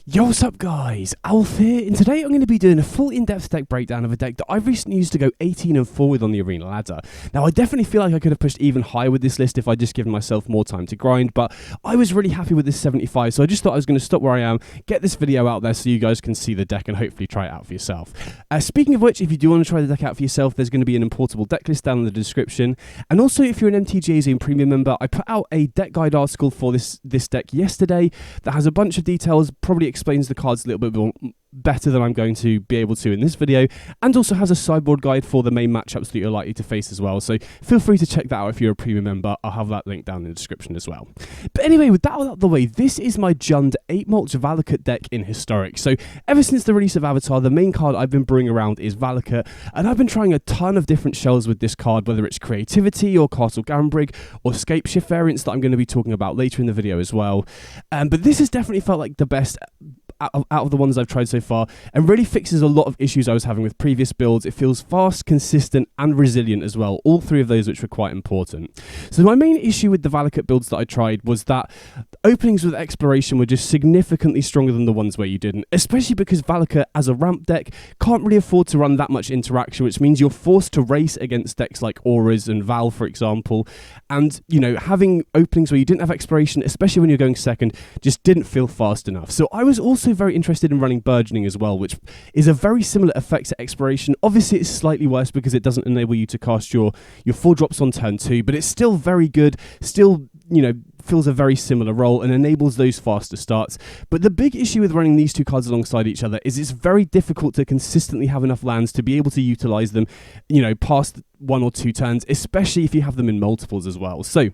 Yo, what's up guys, Alf here, and today I'm going to be doing a full in-depth deck breakdown of a deck that I've recently used to go 18-4 with on the arena ladder. Now I definitely feel like I could have pushed even higher with this list if I'd just given myself more time to grind, but I was really happy with this 75, so I just thought I was going to stop where I am, get this video out there so you guys can see the deck and hopefully try it out for yourself. Speaking of which, if you do want to try the deck out for yourself, there's going to be an importable deck list down in the description, and also if you're an MTG Zone Premium member, I put out a deck guide article for this deck yesterday that has a bunch of details, probably explains the cards a little bit more better than I'm going to be able to in this video, and also has a sideboard guide for the main matchups that you're likely to face as well, so feel free to check that out if you're a premium member. I'll have that link down in the description as well. But anyway, with that all out of the way, this is my Jund 8 Mulch Valakut deck in Historic. So ever since the release of Avatar, the main card I've been brewing around is Valakut, and I've been trying a ton of different shells with this card, whether it's Creativity or Castle Gambrig or Scapeshift variants that I'm going to be talking about later in the video as well. But this has definitely felt like the best out of the ones I've tried so far, and really fixes a lot of issues I was having with previous builds. It feels fast, consistent, and resilient as well, all three of those which were quite important. So my main issue with the Valakut builds that I tried was that openings with Exploration were just significantly stronger than the ones where you didn't, especially because Valakut as a ramp deck can't really afford to run that much interaction, which means you're forced to race against decks like Auras and Val, for example, and you know, having openings where you didn't have Exploration, especially when you're going second, just didn't feel fast enough. So I was also very interested in running Burgeoning as well, which is a very similar effect to Exploration. Obviously it's slightly worse because it doesn't enable you to cast your 4-drops on turn 2, but it's still very good, still, you know, fills a very similar role and enables those faster starts. But the big issue with running these two cards alongside each other is it's very difficult to consistently have enough lands to be able to utilize them, you know, past 1 or 2 turns, especially if you have them in multiples as well. So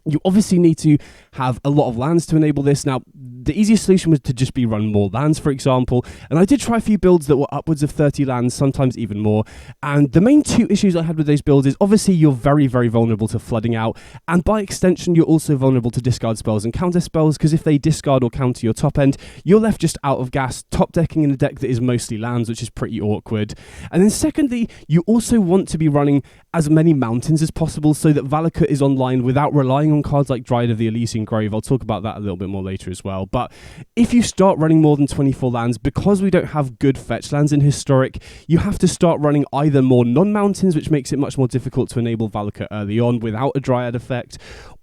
you obviously need to have a lot of lands to enable this. Now, the easiest solution was to just be run more lands, for example, and I did try a few builds that were upwards of 30 lands, sometimes even more, and the main two issues I had with those builds is obviously you're very, very vulnerable to flooding out, and by extension you're also vulnerable to discard spells and counter spells, because if they discard or counter your top end, you're left just out of gas, top decking in a deck that is mostly lands, which is pretty awkward. And then secondly, you also want to be running as many mountains as possible so that Valakut is online without relying on cards like Dryad of the Elysian Grave. I'll talk about that a little bit more later as well. But if you start running more than 24 lands, because we don't have good fetch lands in Historic, you have to start running either more non-mountains, which makes it much more difficult to enable Valakut early on without a Dryad effect,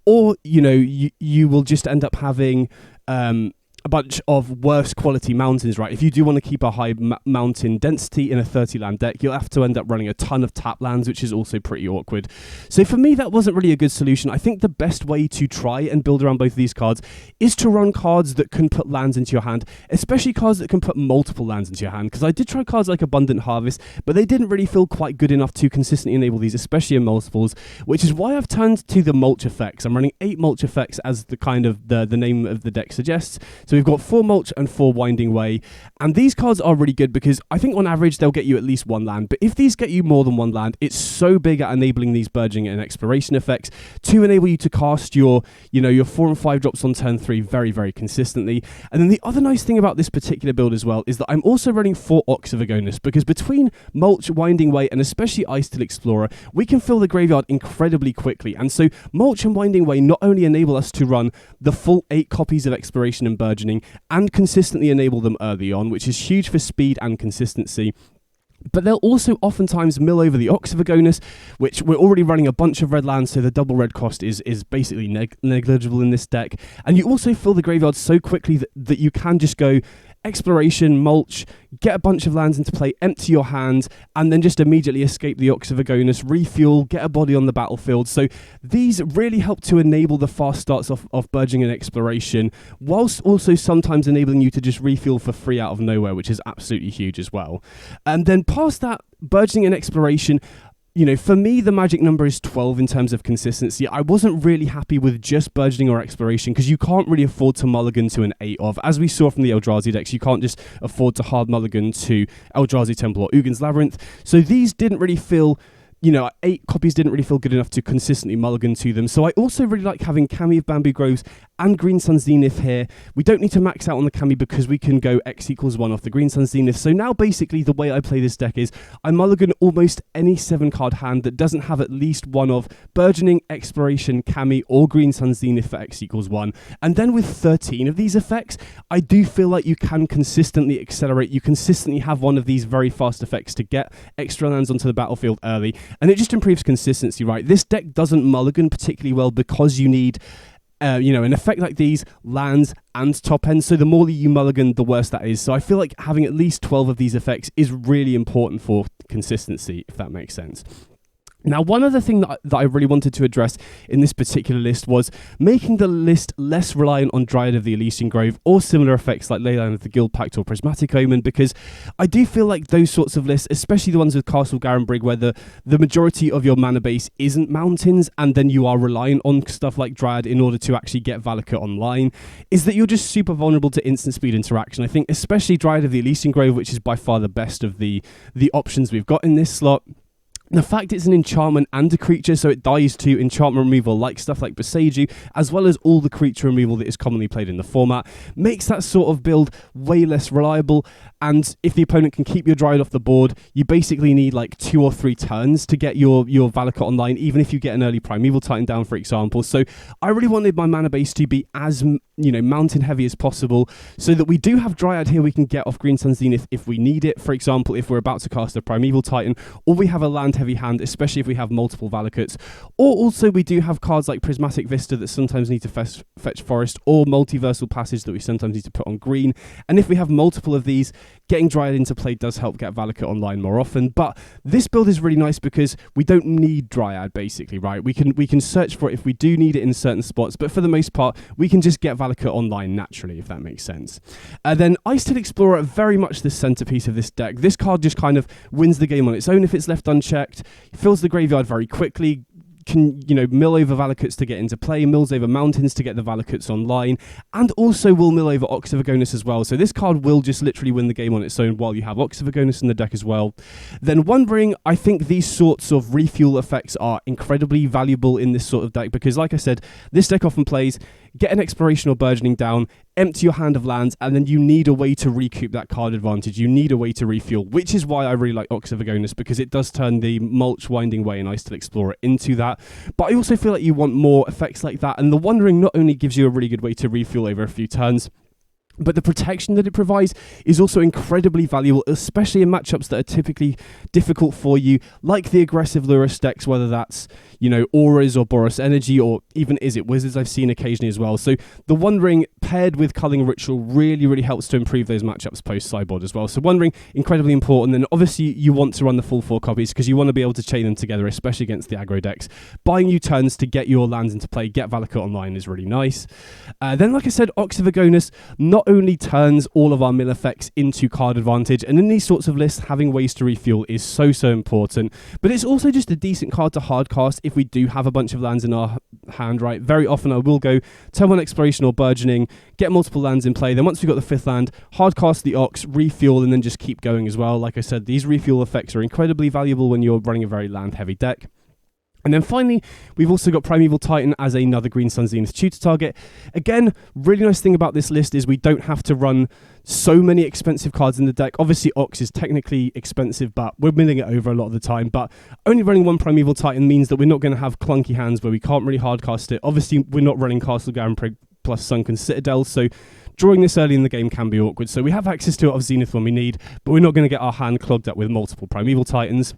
or, you know, you will just end up having a bunch of worse quality mountains, right? If you do want to keep a high mountain density in a 30 land deck, you'll have to end up running a ton of tap lands, which is also pretty awkward. So for me, that wasn't really a good solution. I think the best way to try and build around both of these cards is to run cards that can put lands into your hand, especially cards that can put multiple lands into your hand, because I did try cards like Abundant Harvest, but they didn't really feel quite good enough to consistently enable these, especially in multiples, which is why I've turned to the Mulch effects. I'm running 8 Mulch effects as the kind of the name of the deck suggests. So we've got 4 Mulch and 4 Winding Way, and these cards are really good because I think on average they'll get you at least 1 land, but if these get you more than 1 land, it's so big at enabling these Burgeoning and Exploration effects to enable you to cast your 4 and 5 drops on turn 3 very, very consistently. And then the other nice thing about this particular build as well is that I'm also running 4 Ox of Agonis, because between Mulch, Winding Way, and especially Ice-Till Explorer, we can fill the graveyard incredibly quickly. And so Mulch and Winding Way not only enable us to run the full 8 copies of Exploration and Burgeoning, and consistently enable them early on, which is huge for speed and consistency, but they'll also oftentimes mill over the Ox of Agonis, which we're already running a bunch of red lands, so the double red cost is basically negligible in this deck. And you also fill the graveyard so quickly that you can just go Exploration, Mulch, get a bunch of lands into play, empty your hand, and then just immediately escape the Ox of Agonis, refuel, get a body on the battlefield. So these really help to enable the fast starts of Burgeoning and Exploration, whilst also sometimes enabling you to just refuel for free out of nowhere, which is absolutely huge as well. And then past that, Burgeoning and Exploration, you know, for me, the magic number is 12 in terms of consistency. I wasn't really happy with just Burgeoning or Exploration, because you can't really afford to mulligan to an 8 of. As we saw from the Eldrazi decks, you can't just afford to hard mulligan to Eldrazi Temple or Ugin's Labyrinth. So these didn't really feel 8 copies didn't really feel good enough to consistently mulligan to them. So I also really like having Kami of Bamboo Groves and Green Sun Zenith here. We don't need to max out on the Kami because we can go X=1 off the Green Sun Zenith. So now basically the way I play this deck is I mulligan almost any 7-card hand that doesn't have at least one of Burgeoning, Exploration, Kami, or Green Sun Zenith for X=1. And then with 13 of these effects, I do feel like you can consistently accelerate. You consistently have one of these very fast effects to get extra lands onto the battlefield early. And it just improves consistency, right? This deck doesn't mulligan particularly well because you need, an effect like these, lands and top end. So the more that you mulligan, the worse that is. So I feel like having at least 12 of these effects is really important for consistency, if that makes sense. Now, one other thing that I really wanted to address in this particular list was making the list less reliant on Dryad of the Elysian Grove or similar effects like Leyline of the Guild Pact or Prismatic Omen, because I do feel like those sorts of lists, especially the ones with Castle Garenbrig, where the majority of your mana base isn't mountains and then you are reliant on stuff like Dryad in order to actually get Valakut online, is that you're just super vulnerable to instant speed interaction. I think especially Dryad of the Elysian Grove, which is by far the best of the options we've got in this slot. The fact it's an enchantment and a creature, so it dies to enchantment removal like stuff like Boseiju, as well as all the creature removal that is commonly played in the format, makes that sort of build way less reliable. And if the opponent can keep your Dryad off the board, you basically need like 2 or 3 turns to get your Valakut online, even if you get an early Primeval Titan down, for example. So I really wanted my mana base to be as mountain heavy as possible, so that we do have Dryad here we can get off Green Sun Zenith if we need it. For example, if we're about to cast a Primeval Titan, or we have a land heavy hand, especially if we have multiple Valakuts. Or also we do have cards like Prismatic Vista that sometimes need to fetch Forest, or Multiversal Passage that we sometimes need to put on green. And if we have multiple of these, getting Dryad into play does help get Valakut online more often. But this build is really nice because we don't need Dryad, basically, right? We can search for it if we do need it in certain spots, but for the most part, we can just get Valakut online naturally, if that makes sense. Then Ice-Tailed Explorer, very much the centerpiece of this deck. This card just kind of wins the game on its own if it's left unchecked, fills the graveyard very quickly, can mill over Valakuts to get into play, mills over mountains to get the Valakuts online, and also will mill over Ox of Agonis as well. So this card will just literally win the game on its own while you have Ox of Agonis in the deck as well. Then Wondering, I think these sorts of refuel effects are incredibly valuable in this sort of deck because, like I said, this deck often plays get an Exploration or Burgeoning down, empty your hand of lands, and then you need a way to recoup that card advantage. You need a way to refuel, which is why I really like Ox of Agonis, because it does turn the Mulch, Winding Way, and Ice-Tailed Explorer into that. But I also feel like you want more effects like that, and the Wondering not only gives you a really good way to refuel over a few turns, but the protection that it provides is also incredibly valuable, especially in matchups that are typically difficult for you, like the aggressive Lurrus decks, whether that's, Auras or Boros Energy, or even Izzet Wizards I've seen occasionally as well. So the Wondering paired with Culling Ritual really, really helps to improve those matchups post-sideboard as well. So Wondering, incredibly important. And obviously you want to run the full 4 copies because you want to be able to chain them together, especially against the aggro decks. Buying you turns to get your lands into play, get Valakut online is really nice. Then, like I said, Ox of Agonis not only turns all of our mill effects into card advantage, and in these sorts of lists, having ways to refuel is so important, but it's also just a decent card to hardcast if we do have a bunch of lands in our hand, right? Very often I will go turn 1 Exploration or Burgeoning, get multiple lands in play, then once we've got the 5th land, hardcast the Ox, refuel, and then just keep going as well. Like I said, these refuel effects are incredibly valuable when you're running a very land heavy deck. And then finally, we've also got Primeval Titan as another Green Sun Zenith tutor target. Again, really nice thing about this list is we don't have to run so many expensive cards in the deck. Obviously, Ox is technically expensive, but we're milling it over a lot of the time. But only running 1 Primeval Titan means that we're not going to have clunky hands where we can't really hardcast it. Obviously, we're not running Castle Garenbrig plus Sunken Citadel, so drawing this early in the game can be awkward. So we have access to it of Zenith when we need, but we're not going to get our hand clogged up with multiple Primeval Titans.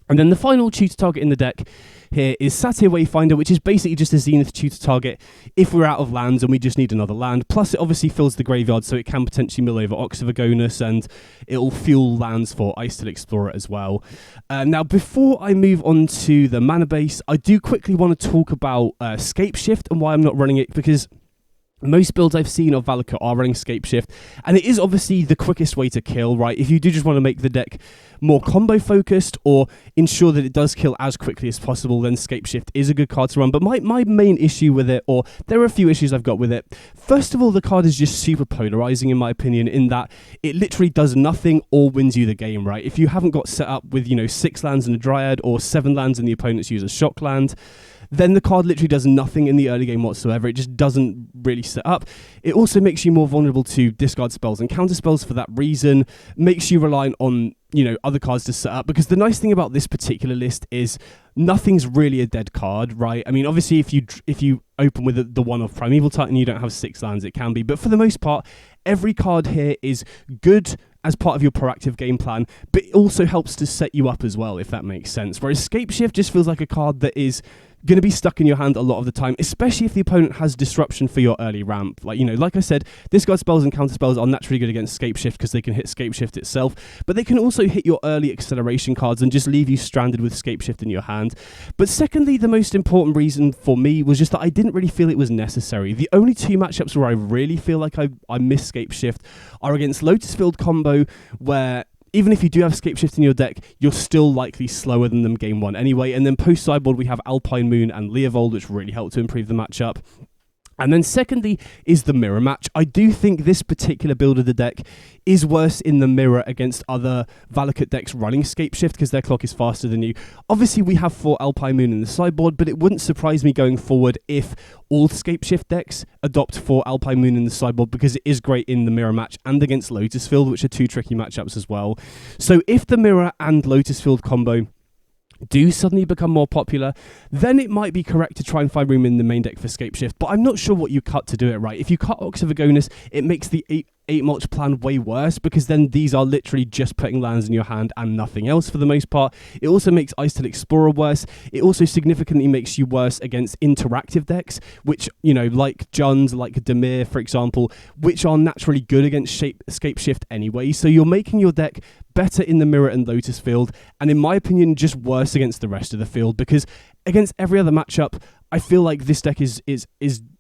And then the final tutor target in the deck here is Satyr Wayfinder, which is basically just a Zenith tutor target if we're out of lands and we just need another land. Plus, it obviously fills the graveyard, so it can potentially mill over Ox of Agonis, and it'll fuel lands for Ice-Tailed Explorer as well. Now, before I move on to the mana base, I do quickly want to talk about Scapeshift and why I'm not running it, because Most builds I've seen of Valakut are running Scapeshift, and it is obviously the quickest way to kill, right? If you do just want to make the deck more combo focused or ensure that it does kill as quickly as possible, then Scapeshift is a good card to run. But my main issue with it, or there are a few issues I've got with it. First of all, the card is just super polarizing in my opinion, in that it literally does nothing or wins you the game, right? If you haven't got set up with, 6 lands and a Dryad, or 7 lands and the opponents use a shock land, then the card literally does nothing in the early game whatsoever. It just doesn't really set up. It also makes you more vulnerable to discard spells and counter spells for that reason. Makes you reliant on, other cards to set up. Because the nice thing about this particular list is nothing's really a dead card, right? I mean, obviously, if you open with the one of Primeval Titan, you don't have 6 lands, it can be. But for the most part, every card here is good as part of your proactive game plan, but it also helps to set you up as well, if that makes sense. Whereas Scapeshift just feels like a card that is going to be stuck in your hand a lot of the time, especially if the opponent has disruption for your early ramp. Like I said, discard spells and counter spells are naturally good against Scapeshift because they can hit Scapeshift itself, but they can also hit your early acceleration cards and just leave you stranded with Scapeshift in your hand. But secondly, the most important reason for me was just that I didn't really feel it was necessary. The only 2 matchups where I really feel like I miss Scapeshift are against Lotus Field Combo, where even if you do have Scapeshift in your deck, you're still likely slower than them game 1 anyway. And then post-sideboard, we have Alpine Moon and Leovold, which really help to improve the matchup. And then secondly is the mirror match. I do think this particular build of the deck is worse in the mirror against other Valakut decks running Scapeshift because their clock is faster than you. Obviously, we have 4 Alpine Moon in the sideboard, but it wouldn't surprise me going forward if all Scapeshift decks adopt 4 Alpine Moon in the sideboard, because it is great in the mirror match and against Lotus Field, which are 2 tricky matchups as well. So if the mirror and Lotus Field combo do suddenly become more popular, then it might be correct to try and find room in the main deck for Scapeshift, but I'm not sure what you cut to do it, right? If you cut Ox of Agonis, it makes the 8 Mulch plan way worse, because then these are literally just putting lands in your hand and nothing else for the most part. It also makes Ice-Tail Explorer worse. It also significantly makes you worse against interactive decks, which, like Jund, like Dimir, for example, which are naturally good against Scapeshift anyway. So you're making your deck better in the mirror and Lotus Field, and in my opinion, just worse against the rest of the field, because against every other matchup, I feel like this deck is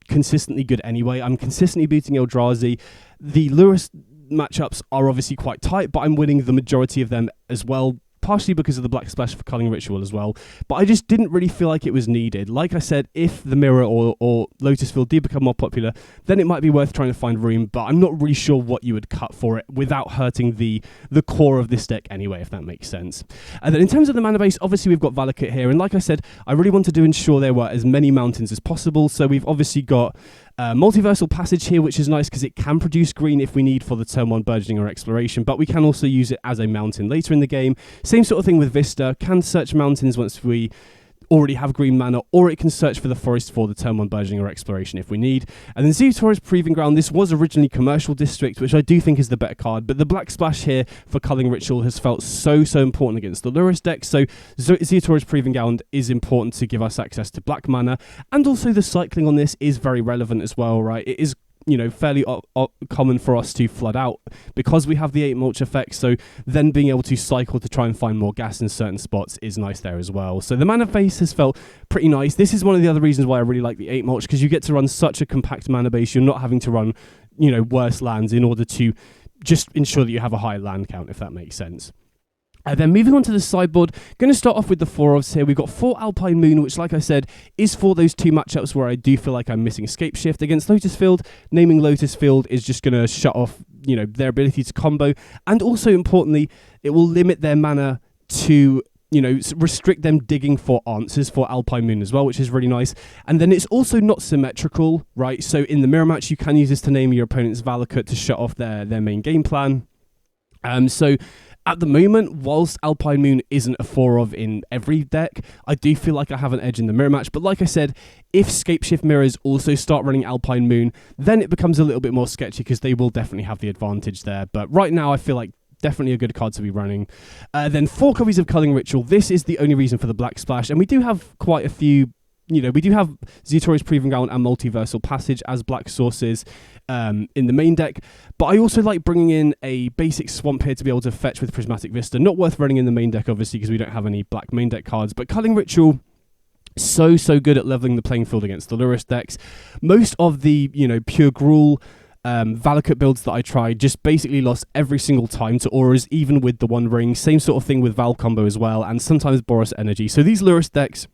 consistently good anyway. I'm consistently beating Eldrazi. The Lurrus matchups are obviously quite tight, but I'm winning the majority of them as well, partially because of the Black Splash for Culling Ritual as well. But I just didn't really feel like it was needed. Like I said, if the Mirror or Lotus Field did become more popular, then it might be worth trying to find room, but I'm not really sure what you would cut for it without hurting the core of this deck anyway, if that makes sense. And then in terms of the mana base, obviously we've got Valakut here, and like I said, I really wanted to ensure there were as many mountains as possible, so we've obviously got Multiversal Passage here, which is nice because it can produce green if we need for the turn 1 Burgeoning or Exploration, but we can also use it as a mountain later in the game. Same sort of thing with Vista, can search mountains once we already have green mana, or it can search for the forest for the turn 1 Burgeoning or Exploration if we need. And then Zerator's Proving Ground, this was originally Commercial District, which I do think is the better card, but the Black Splash here for Culling Ritual has felt so important against the Lurrus deck, so Zerator's Proving Ground is important to give us access to black mana, and also the cycling on this is very relevant as well, right? It is fairly common for us to flood out because we have the 8 Mulch effect, so then being able to cycle to try and find more gas in certain spots is nice there as well. So the mana base has felt pretty nice. This is one of the other reasons why I really like the 8 Mulch, because you get to run such a compact mana base. You're not having to run, worse lands in order to just ensure that you have a high land count, if that makes sense. Then moving on to the sideboard, going to start off with the 4 ofs here. We've got 4 Alpine Moon, which, like I said, is for those 2 matchups where I do feel like I'm missing Scapeshift. Against Lotus Field, naming Lotus Field is just going to shut off, their ability to combo. And also, importantly, it will limit their mana to, restrict them digging for answers for Alpine Moon as well, which is really nice. And then it's also not symmetrical, right? So in the mirror match, you can use this to name your opponent's Valakut to shut off their main game plan. So at the moment, whilst Alpine Moon isn't a 4 of in every deck, I do feel like I have an edge in the mirror match. But like I said, if Scapeshift mirrors also start running Alpine Moon, then it becomes a little bit more sketchy because they will definitely have the advantage there. But right now, I feel like definitely a good card to be running. Then 4 copies of Culling Ritual. This is the only reason for the Black Splash, and we do have quite a few. We do have Zerator's Proving Ground and Multiversal Passage as black sources in the main deck, but I also like bringing in a basic Swamp here to be able to fetch with Prismatic Vista. Not worth running in the main deck, obviously, because we don't have any black main deck cards, but Culling Ritual so good at leveling the playing field against the Lurrus decks. Most of the, pure Gruul Valakut builds that I tried just basically lost every single time to auras, even with the One Ring. Same sort of thing with Val Combo as well, and sometimes Boros Energy. So these Lurrus decks,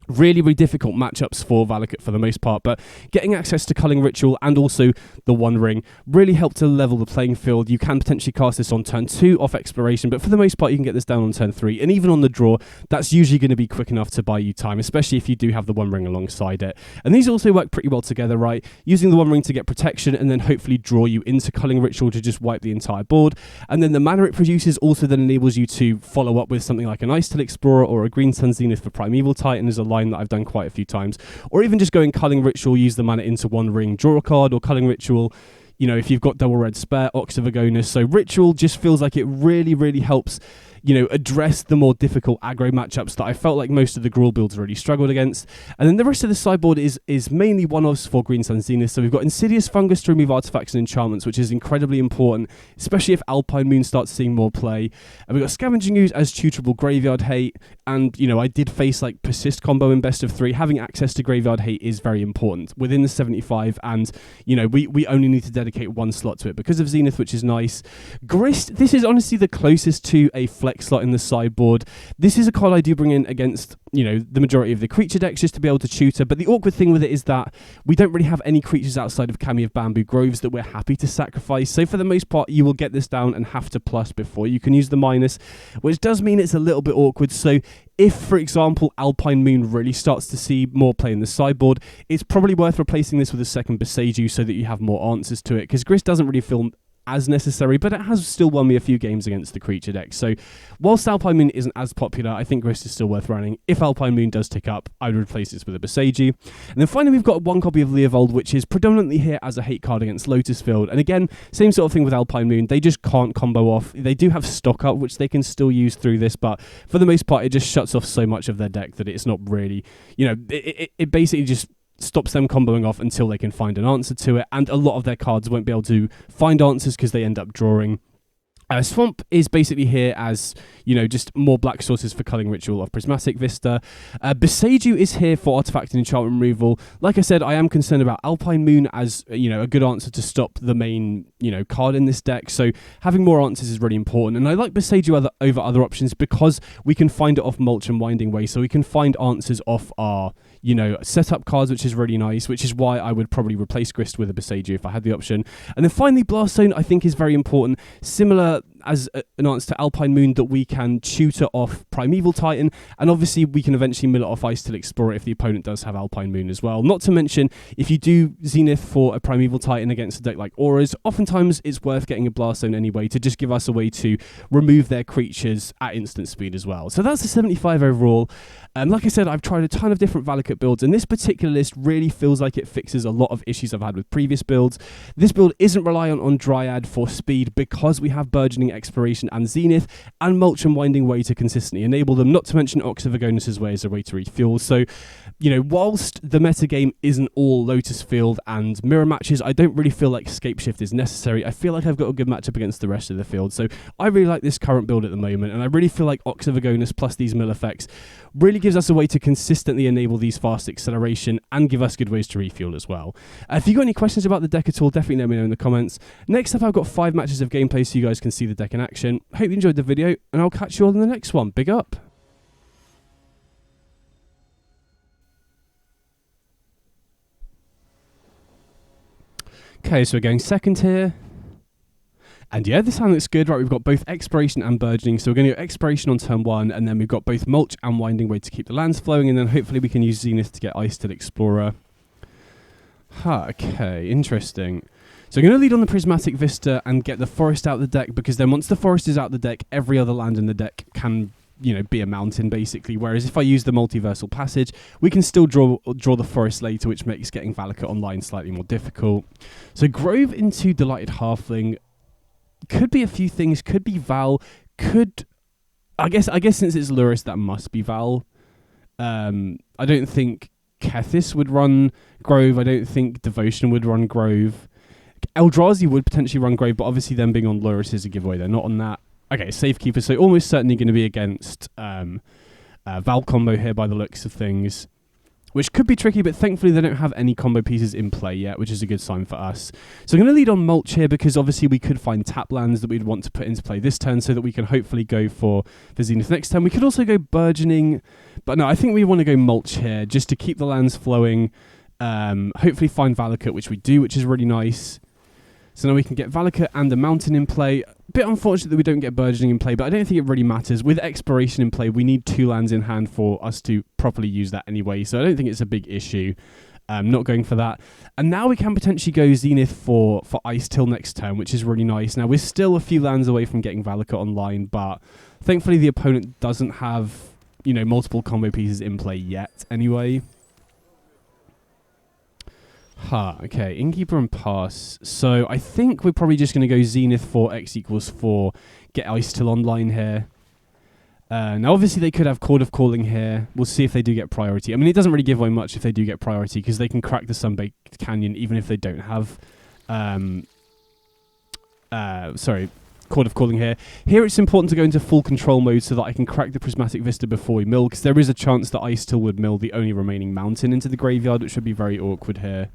really difficult matchups for Valakut for the most part, but getting access to Culling Ritual and also the One Ring really helped to level the playing field. You can potentially cast this on turn 2 off Exploration, but for the most part you can get this down on turn 3, and even on the draw, that's usually going to be quick enough to buy you time, especially if you do have the One Ring alongside it. And these also work pretty well together, right? Using the One Ring to get protection and then hopefully draw you into Culling Ritual to just wipe the entire board, and then the mana it produces also then enables you to follow up with something like an Ice-Tail Explorer or a Green Sun Zenith for Primeval Titan as a line that I've done quite a few times, or even just going Culling Ritual, use the mana into One Ring, draw a card, or Culling Ritual, if you've got double red spare, Ox of Agonis. So Ritual just feels like it really helps address the more difficult aggro matchups that I felt like most of the Gruul builds really struggled against. And then the rest of the sideboard is mainly one-offs for Green Sun Zenith. So we've got Insidious Fungus to remove artifacts and enchantments, which is incredibly important, especially if Alpine Moon starts seeing more play. And we've got Scavenging Ooze as tutorable Graveyard Hate. And, I did face like Persist combo in best of 3. Having access to Graveyard Hate is very important within the 75. And, we only need to dedicate one slot to it because of Zenith, which is nice. Grist, this is honestly the closest to a flex slot in the sideboard. This is a card I do bring in against, the majority of the creature decks just to be able to tutor, but the awkward thing with it is that we don't really have any creatures outside of Kami of Bamboo Groves that we're happy to sacrifice, so for the most part you will get this down and have to plus before you can use the minus, which does mean it's a little bit awkward. So if, for example, Alpine Moon really starts to see more play in the sideboard, it's probably worth replacing this with a second Boseiju so that you have more answers to it, because Grist doesn't really feel as necessary, but it has still won me a few games against the creature deck. So whilst Alpine Moon isn't as popular, I think Grist is still worth running. If Alpine Moon does tick up, I would replace this with a Boseiju. And then finally we've got one copy of Leovold, which is predominantly here as a hate card against Lotus Field. And again, same sort of thing with Alpine Moon. They just can't combo off. They do have stock up, which they can still use through this, but for the most part it just shuts off so much of their deck that it's not really, it basically just stops them comboing off until they can find an answer to it, and a lot of their cards won't be able to find answers because they end up drawing. Swamp is basically here as, just more black sources for Culling Ritual of Prismatic Vista. Boseiju is here for artifact and enchantment removal. Like I said, I am concerned about Alpine Moon as, a good answer to stop the main, card in this deck. So having more answers is really important. And I like Boseiju over other options because we can find it off Mulch and Winding Way. So we can find answers off our, setup cards, which is really nice, which is why I would probably replace Grist with a Boseiju if I had the option. And then finally, Blast Zone I think is very important. Similar as an answer to Alpine Moon, that we can tutor off Primeval Titan, and obviously we can eventually mill it off Ice-Tail Explorer if the opponent does have Alpine Moon as well. Not to mention, if you do Zenith for a Primeval Titan against a deck like Auras, oftentimes it's worth getting a Blast Zone anyway to just give us a way to remove their creatures at instant speed as well. So that's the 75 overall. And like I said, I've tried a ton of different Valakut builds, and this particular list really feels like it fixes a lot of issues I've had with previous builds. This build isn't reliant on Dryad for speed because we have Burgeoning Exploration and Zenith, and Mulch and Winding Way to consistently enable them, not to mention Ox of Agonis' Way as a way to refuel. So, whilst the metagame isn't all Lotus Field and mirror matches, I don't really feel like Scapeshift is necessary. I feel like I've got a good matchup against the rest of the field. So I really like this current build at the moment, and I really feel like Ox of Agonis plus these mill effects really gives us a way to consistently enable these fast acceleration and give us good ways to refuel as well. If you've got any questions about the deck at all, definitely let me know in the comments. Next up, I've got 5 matches of gameplay so you guys can see the deck in action. Hope you enjoyed the video, and I'll catch you all in the next one. Big up! Okay, so we're going second here. And yeah, this hand looks good. Right, we've got both Exploration and Burgeoning. So we're going to go Exploration on turn 1, and then we've got both Mulch and Winding Way to keep the lands flowing, and then hopefully we can use Zenith to get Ice-Tail Explorer. Okay, interesting. So I'm going to lead on the Prismatic Vista and get the Forest out of the deck, because then once the Forest is out of the deck, every other land in the deck can, be a mountain basically. Whereas if I use the Multiversal Passage, we can still draw the Forest later, which makes getting Valakut online slightly more difficult. So Grove into Delighted Halfling could be a few things. Could be Val. I guess since it's Lurrus, that must be Val. I don't think Kethis would run Grove. I don't think Devotion would run Grove. Eldrazi would potentially run Grove, but obviously them being on Lurrus is a giveaway. They're not on that. Okay, Safekeeper, so almost certainly going to be against Val Combo here by the looks of things, which could be tricky, but thankfully they don't have any combo pieces in play yet, which is a good sign for us. So I'm going to lead on Mulch here because obviously we could find tap lands that we'd want to put into play this turn so that we can hopefully go for Zenith next turn. We could also go Burgeoning, but no, I think we want to go Mulch here just to keep the lands flowing. Hopefully find Valakut, which we do, which is really nice. So now we can get Valakut and a Mountain in play. A bit unfortunate that we don't get Burgeoning in play, but I don't think it really matters. With Exploration in play, we need 2 lands in hand for us to properly use that anyway, so I don't think it's a big issue. Not going for that. And now we can potentially go Zenith for Ice Till next turn, which is really nice. Now, we're still a few lands away from getting Valakut online, but thankfully the opponent doesn't have, multiple combo pieces in play yet anyway. Okay, Innkeeper and pass. So I think we're probably just going to go Zenith for X equals 4, get Ice Till online here. Now obviously they could have Chord of Calling here. We'll see if they do get priority. I mean, it doesn't really give away much if they do get priority because they can crack the Sunbaked Canyon even if they don't have Chord of Calling here. Here it's important to go into full control mode so that I can crack the Prismatic Vista before we mill, because there is a chance that Ice Till would mill the only remaining mountain into the graveyard, which would be very awkward here.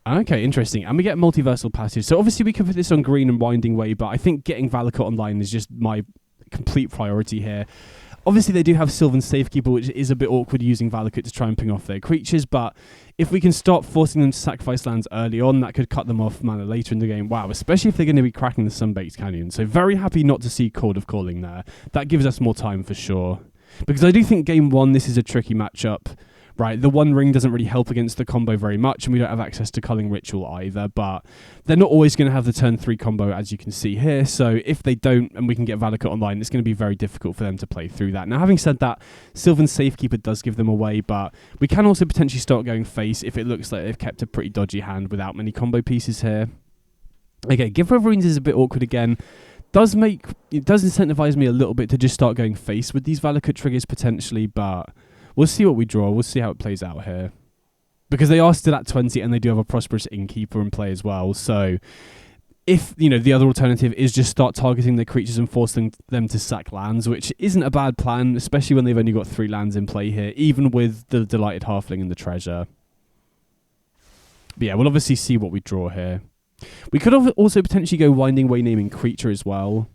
Okay, interesting. And we get Multiversal Passage. So obviously we could put this on green and Winding Way, but I think getting Valakut online is just my complete priority here. Obviously they do have Sylvan Safekeeper, which is a bit awkward using Valakut to try and ping off their creatures, but if we can stop forcing them to sacrifice lands early on, that could cut them off mana later in the game. Wow, especially if they're going to be cracking the Sunbaked Canyon. So very happy not to see Chord of Calling there. That gives us more time for sure. Because I do think game 1, this is a tricky matchup. Right, the One Ring doesn't really help against the combo very much, and we don't have access to Culling Ritual either, but they're not always going to have the turn 3 combo, as you can see here, so if they don't, and we can get Valakut online, it's going to be very difficult for them to play through that. Now, having said that, Sylvan Safekeeper does give them away, but we can also potentially start going face if it looks like they've kept a pretty dodgy hand without many combo pieces here. Okay, Giver of Runes is a bit awkward again. It does incentivize me a little bit to just start going face with these Valakut triggers potentially, but we'll see what we draw. We'll see how it plays out here. Because they are still at 20 and they do have a Prosperous Innkeeper in play as well. So if, the other alternative is just start targeting their creatures and forcing them to sack lands, which isn't a bad plan, especially when they've only got 3 lands in play here, even with the Delighted Halfling and the Treasure. But yeah, we'll obviously see what we draw here. We could also potentially go Winding Way naming creature as well.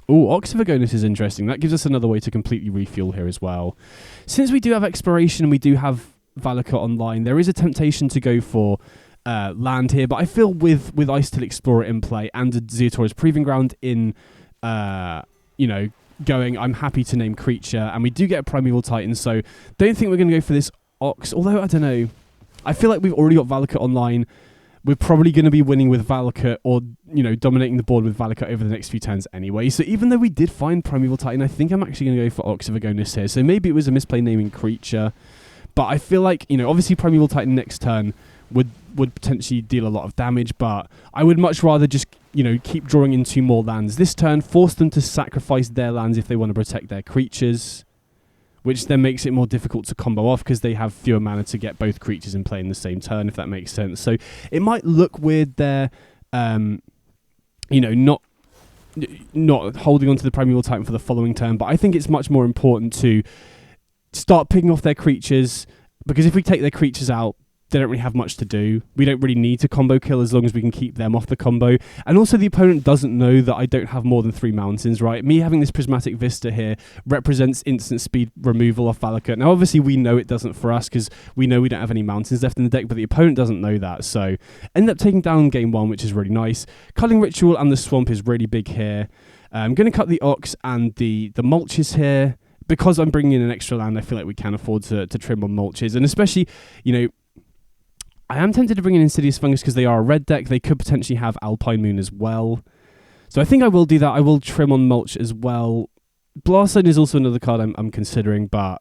Oh, Ox of Agonis is interesting. That gives us another way to completely refuel here as well. Since we do have Exploration and we do have Valakut online, there is a temptation to go for land here, but I feel with Ice Till Explorer in play and Zeotora's Proving Ground in, going, I'm happy to name creature, and we do get a Primeval Titan, so don't think we're going to go for this Ox, although, I don't know. I feel like we've already got Valakut online. We're probably going to be winning with Valakut or, dominating the board with Valakut over the next few turns anyway. So even though we did find Primeval Titan, I think I'm actually going to go for Ox of Agonis here. So maybe it was a misplay naming creature. But I feel like, obviously Primeval Titan next turn would potentially deal a lot of damage. But I would much rather just, keep drawing into more lands this turn, force them to sacrifice their lands if they want to protect their creatures, which then makes it more difficult to combo off because they have fewer mana to get both creatures in play in the same turn, if that makes sense. So it might look weird there, not holding on to the Primeval Titan for the following turn, but I think it's much more important to start picking off their creatures, because if we take their creatures out, they don't really have much to do. We don't really need to combo kill as long as we can keep them off the combo. And also the opponent doesn't know that I don't have more than 3 mountains, right? Me having this Prismatic Vista here represents instant speed removal off Valakut. Now obviously we know it doesn't for us because we know we don't have any mountains left in the deck, but the opponent doesn't know that. So end up taking down game 1, which is really nice. Culling Ritual and the Swamp is really big here. I'm going to cut the Ox and the Mulches here. Because I'm bringing in an extra land, I feel like we can afford to trim on Mulches. And especially, I am tempted to bring in Insidious Fungus because they are a red deck. They could potentially have Alpine Moon as well. So I think I will do that. I will trim on Mulch as well. Blast Zone is also another card I'm considering. But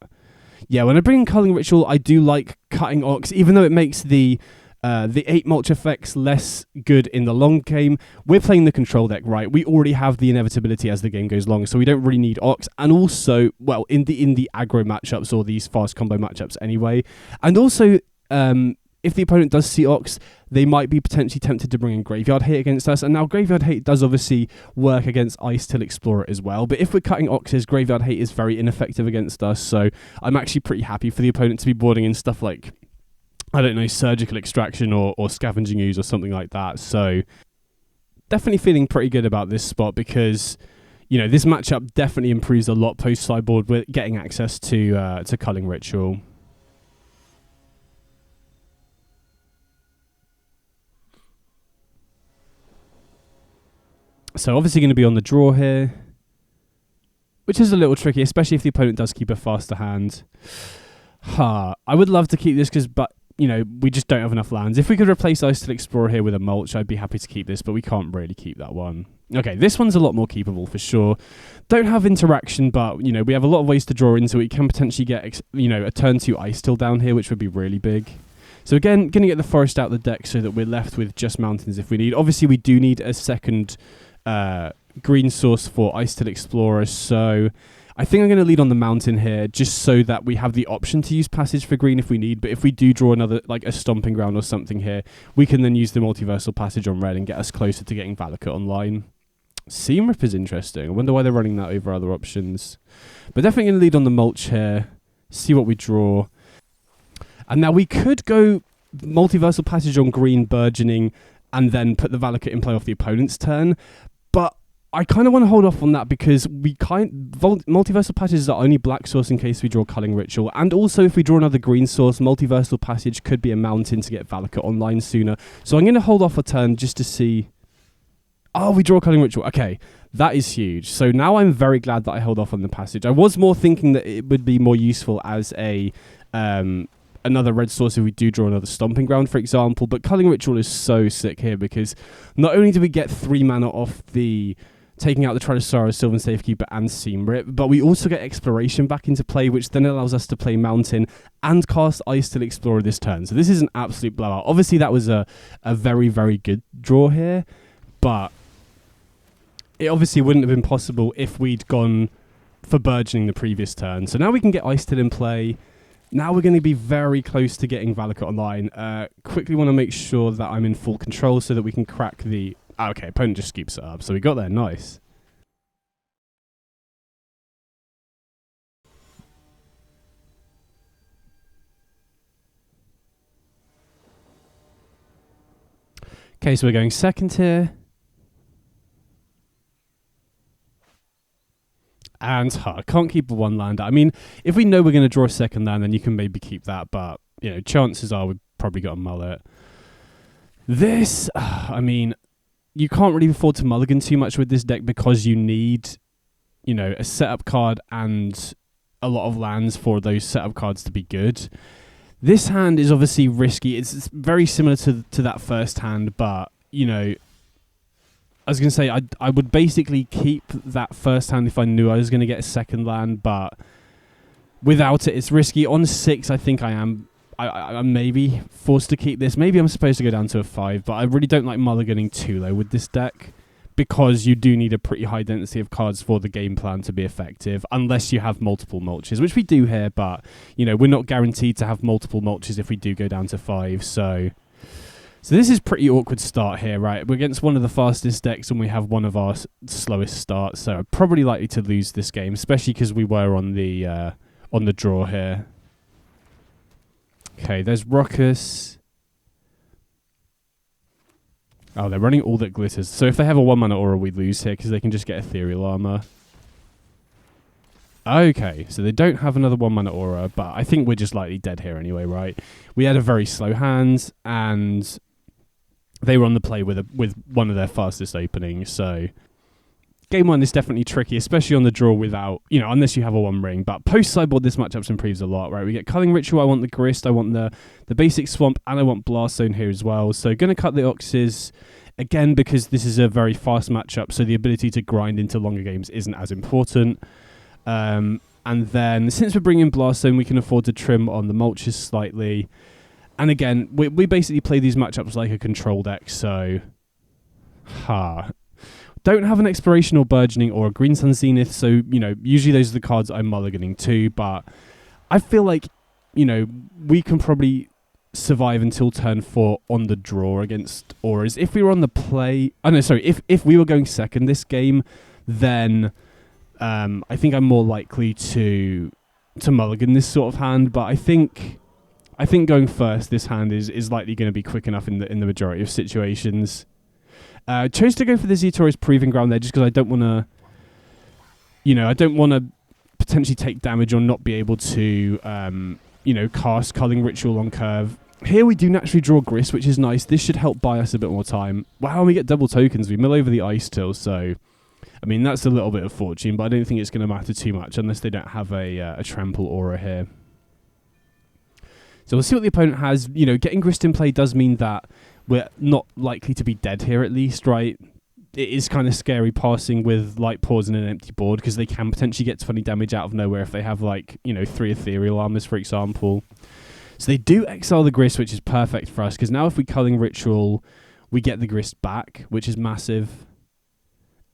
yeah, when I bring in Culling Ritual, I do like cutting Ox, even though it makes the 8 Mulch effects less good in the long game. We're playing the control deck, right? We already have the inevitability as the game goes along, so we don't really need Ox. And also, well, in the aggro matchups or these fast combo matchups anyway. And also, if the opponent does see Ox, they might be potentially tempted to bring in Graveyard Hate against us. And now Graveyard Hate does obviously work against Ice Till Explorer as well. But if we're cutting Oxes, Graveyard Hate is very ineffective against us. So I'm actually pretty happy for the opponent to be boarding in stuff like, I don't know, Surgical Extraction or Scavenging Ooze or something like that. So definitely feeling pretty good about this spot because, you know, this matchup definitely improves a lot post-sideboard with getting access to Culling Ritual. So obviously going to be on the draw here, which is a little tricky, especially if the opponent does keep a faster hand. I would love to keep this but you know, we just don't have enough lands. If we could replace Ice Till Explorer here with a Mulch, I'd be happy to keep this, but we can't really keep that one. Okay, this one's a lot more keepable for sure. Don't have interaction, but, you know, we have a lot of ways to draw into it. We can potentially get, you know, a turn 2 Ice Till down here, which would be really big. So again, going to get the Forest out the deck so that we're left with just Mountains if we need. Obviously, we do need a second green source for Ice Till Explorer, so I think I'm going to lead on the Mountain here just so that we have the option to use Passage for green if we need, but if we do draw another, like a Stomping Ground or something here, we can then use the Multiversal Passage on red and get us closer to getting Valakut online. Seam Rip is interesting. I wonder why they're running that over other options. But definitely going to lead on the Mulch here, see what we draw. And now we could go Multiversal Passage on green, Burgeoning, and then put the Valakut in play off the opponent's turn. But I kind of want to hold off on that because Multiversal Passages are only black source in case we draw Culling Ritual. And also if we draw another green source, Multiversal Passage could be a Mountain to get Valakut online sooner. So I'm going to hold off a turn just to see. Oh, we draw Culling Ritual. Okay, that is huge. So now I'm very glad that I held off on the Passage. I was more thinking that it would be more useful as a another red source if we do draw another Stomping Ground, for example. But Culling Ritual is so sick here because not only do we get 3 mana off the taking out the Tridosaurus, Sylvan Safekeeper, and Seam Rip, but we also get Exploration back into play, which then allows us to play Mountain and cast Ice Till Explorer this turn. So this is an absolute blowout. Obviously, that was a very, very good draw here, but it obviously wouldn't have been possible if we'd gone for Burgeoning the previous turn. So now we can get Ice Till in play. Now we're going to be very close to getting Valakut online. Quickly want to make sure that I'm in full control so that we can crack the... okay, opponent just scoops it up. So we got there. Nice. Okay, so we're going second here. And can't keep a 1-lander. I mean, if we know we're going to draw a second land, then you can maybe keep that. But, you know, chances are we've probably got to mullet. This, I mean, you can't really afford to mulligan too much with this deck because you need, you know, a setup card and a lot of lands for those setup cards to be good. This hand is obviously risky. It's very similar to that first hand, but, you know, I was going to say, I would basically keep that first hand if I knew I was going to get a second land, but without it, it's risky. On 6, I think I'm maybe forced to keep this. Maybe I'm supposed to go down to a 5, but I really don't like mulliganing too low with this deck because you do need a pretty high density of cards for the game plan to be effective, unless you have multiple Mulches, which we do here, but, you know, we're not guaranteed to have multiple Mulches if we do go down to 5, so this is pretty awkward start here, right? We're against one of the fastest decks and we have one of our slowest starts, so I'm probably likely to lose this game, especially because we were on the draw here. Okay, there's Ruckus. Oh, they're running All That Glitters. So if they have a 1-mana aura, we lose here because they can just get Ethereal Armor. Okay, so they don't have another 1-mana aura, but I think we're just likely dead here anyway, right? We had a very slow hand, and they were on the play with one of their fastest openings, so game 1 is definitely tricky, especially on the draw without, you know, unless you have a 1 ring. But post-sideboard, this matchup improves a lot, right? We get Culling Ritual, I want the Grist, I want the basic Swamp, and I want Blast Zone here as well. So going to cut the Oxes, again, because this is a very fast matchup, so the ability to grind into longer games isn't as important. And then, since we're bringing Blast Zone, we can afford to trim on the Mulches slightly. And again, we basically play these matchups like a control deck, so... Don't have an Exploration or Burgeoning or a Green Sun Zenith, so, you know, usually those are the cards I'm mulliganing too, but I feel like, you know, we can probably survive until turn 4 on the draw against auras. If we were on the play... Oh, no, sorry. If we were going second this game, then I think I'm more likely to mulligan this sort of hand. But I think going first, this hand is likely going to be quick enough in the majority of situations. Chose to go for the Zerator's Proving Ground there just because I don't want to... I don't want to potentially take damage or not be able to... cast Culling Ritual on curve. Here we do naturally draw Grist, which is nice. This should help buy us a bit more time. Wow, we get double tokens. We mill over the Ice Till, so... I mean, that's a little bit of fortune, but I don't think it's going to matter too much unless they don't have a Trample Aura here. So we'll see what the opponent has. Getting Grist in play does mean that we're not likely to be dead here at least, right? It is kind of scary passing with Light Paws and an empty board because they can potentially get 20 damage out of nowhere if they have 3 Ethereal Armors, for example. So they do exile the Grist, which is perfect for us because now if we Culling Ritual, we get the Grist back, which is massive.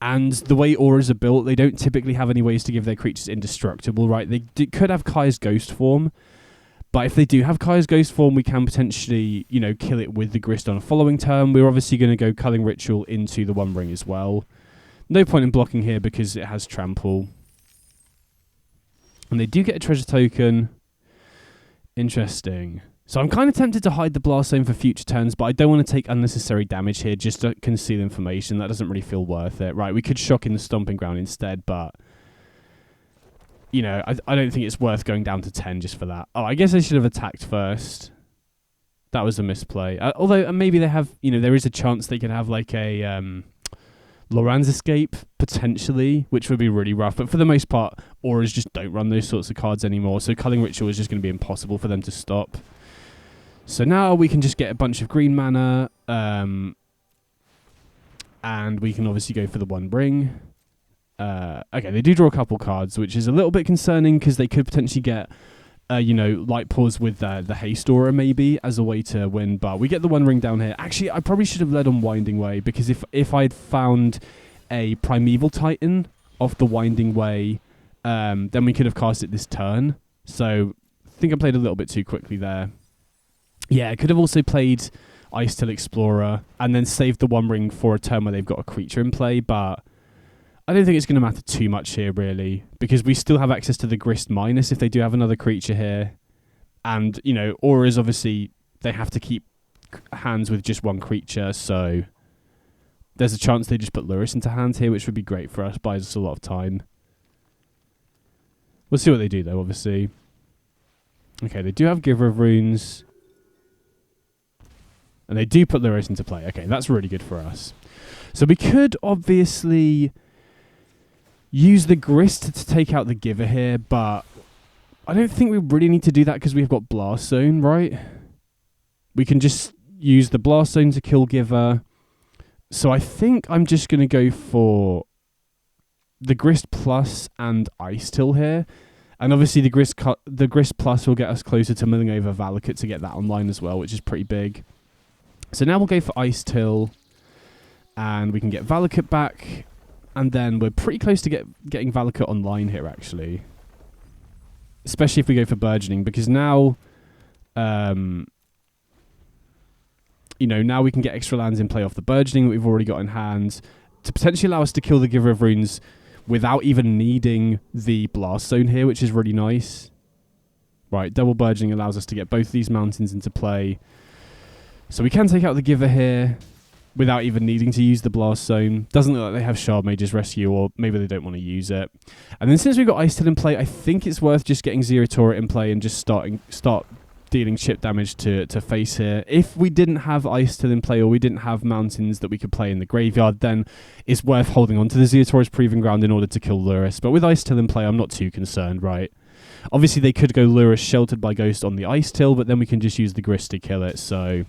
And the way auras are built, they don't typically have any ways to give their creatures indestructible, right? They could have Kai's Ghost form, but if they do have Kai's Ghost form, we can potentially, kill it with the Grist on a following turn. We're obviously going to go Culling Ritual into the One Ring as well. No point in blocking here because it has Trample. And they do get a treasure token. Interesting. So I'm kind of tempted to hide the Blast Zone for future turns, but I don't want to take unnecessary damage here just to conceal information. That doesn't really feel worth it. Right, we could Shock in the Stomping Ground instead, but... I don't think it's worth going down to 10 just for that. Oh, I guess I should have attacked first. That was a misplay. Although maybe they have, there is a chance they could have like a Loran's Escape, potentially, which would be really rough. But for the most part, auras just don't run those sorts of cards anymore. So Culling Ritual is just going to be impossible for them to stop. So now we can just get a bunch of green mana. And we can obviously go for the One Ring. Okay, they do draw a couple cards, which is a little bit concerning because they could potentially get, Light Paws with the Haste Aura maybe as a way to win. But we get the One Ring down here. Actually, I probably should have led on Winding Way because if I'd found a Primeval Titan off the Winding Way, then we could have cast it this turn. So I think I played a little bit too quickly there. Yeah, I could have also played Ice Till Explorer and then saved the One Ring for a turn where they've got a creature in play, but I don't think it's going to matter too much here, really, because we still have access to the Grist minus if they do have another creature here. And, auras, obviously, they have to keep hands with just one creature, so there's a chance they just put Lurrus into hand here, which would be great for us, buys us a lot of time. We'll see what they do, though, obviously. Okay, they do have Giver of Runes. And they do put Lurrus into play. Okay, that's really good for us. So we could, obviously... use the Grist to take out the Giver here, but I don't think we really need to do that because we've got Blast Zone, right? We can just use the Blast Zone to kill Giver. So I think I'm just going to go for the Grist Plus and Ice Till here. And obviously the Grist Plus will get us closer to milling over Valakut to get that online as well, which is pretty big. So now we'll go for Ice Till, and we can get Valakut back. And then we're pretty close to getting Valakut online here, actually. Especially if we go for Burgeoning, because now... now we can get extra lands in play off the Burgeoning that we've already got in hand to potentially allow us to kill the Giver of Runes without even needing the Blast Zone here, which is really nice. Right, double Burgeoning allows us to get both of these mountains into play. So we can take out the Giver here without even needing to use the Blast Zone. Doesn't look like they have Shard Mage's Rescue, or maybe they don't want to use it. And then since we've got Ice Till in play, I think it's worth just getting Zerator in play and just start dealing chip damage to face here. If we didn't have Ice Till in play, or we didn't have mountains that we could play in the graveyard, then it's worth holding on to the Zerator's Proving Ground in order to kill Lurrus. But with Ice Till in play, I'm not too concerned, right? Obviously, they could go Lurrus Sheltered by Ghost on the Ice Till, but then we can just use the Grist to kill it, so...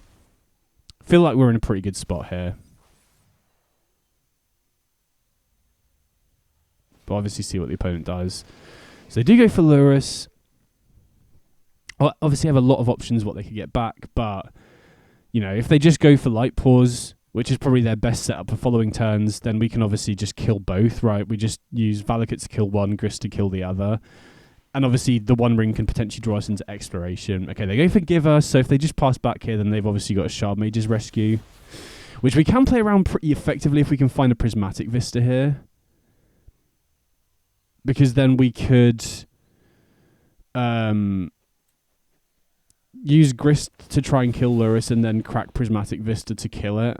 feel like we're in a pretty good spot here. But obviously see what the opponent does. So they do go for Lurrus. Obviously have a lot of options what they could get back, but if they just go for Light Paws, which is probably their best setup for following turns, then we can obviously just kill both, right? We just use Valakut to kill one, Grist to kill the other. And obviously the One Ring can potentially draw us into Exploration. Okay, they go for Giver, so if they just pass back here, then they've obviously got a Shard Mage's Rescue, which we can play around pretty effectively if we can find a Prismatic Vista here. Because then we could use Grist to try and kill Lurrus and then crack Prismatic Vista to kill it.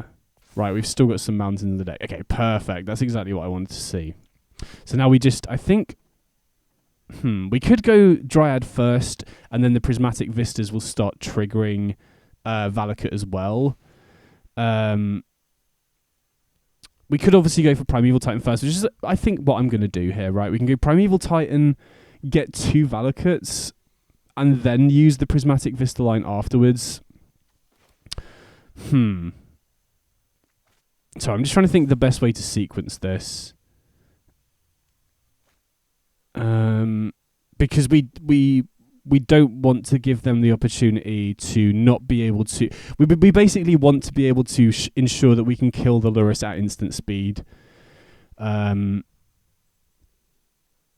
Right, we've still got some mountains in the deck. Okay, perfect. That's exactly what I wanted to see. So now we just, I think... we could go Dryad first, and then the Prismatic Vistas will start triggering Valakut as well. We could obviously go for Primeval Titan first, which is, I think, what I'm going to do here, right? We can go Primeval Titan, get 2 Valakuts, and then use the Prismatic Vista line afterwards. So I'm just trying to think the best way to sequence this. Because we don't want to give them the opportunity to not be able to... We basically want to be able to ensure that we can kill the Lurrus at instant speed.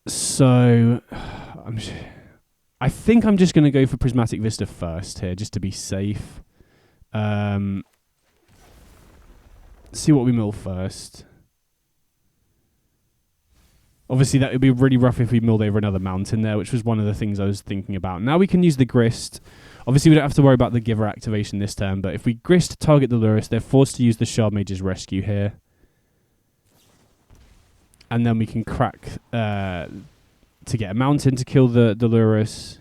So... I think I'm just going to go for Prismatic Vista first here, just to be safe. See what we mill first. Obviously, that would be really rough if we milled over another mountain there, which was one of the things I was thinking about. Now we can use the Grist. Obviously, we don't have to worry about the Giver activation this turn, but if we Grist target the Lurrus, they're forced to use the Shard Mage's Rescue here. And then we can crack to get a mountain to kill the Lurrus.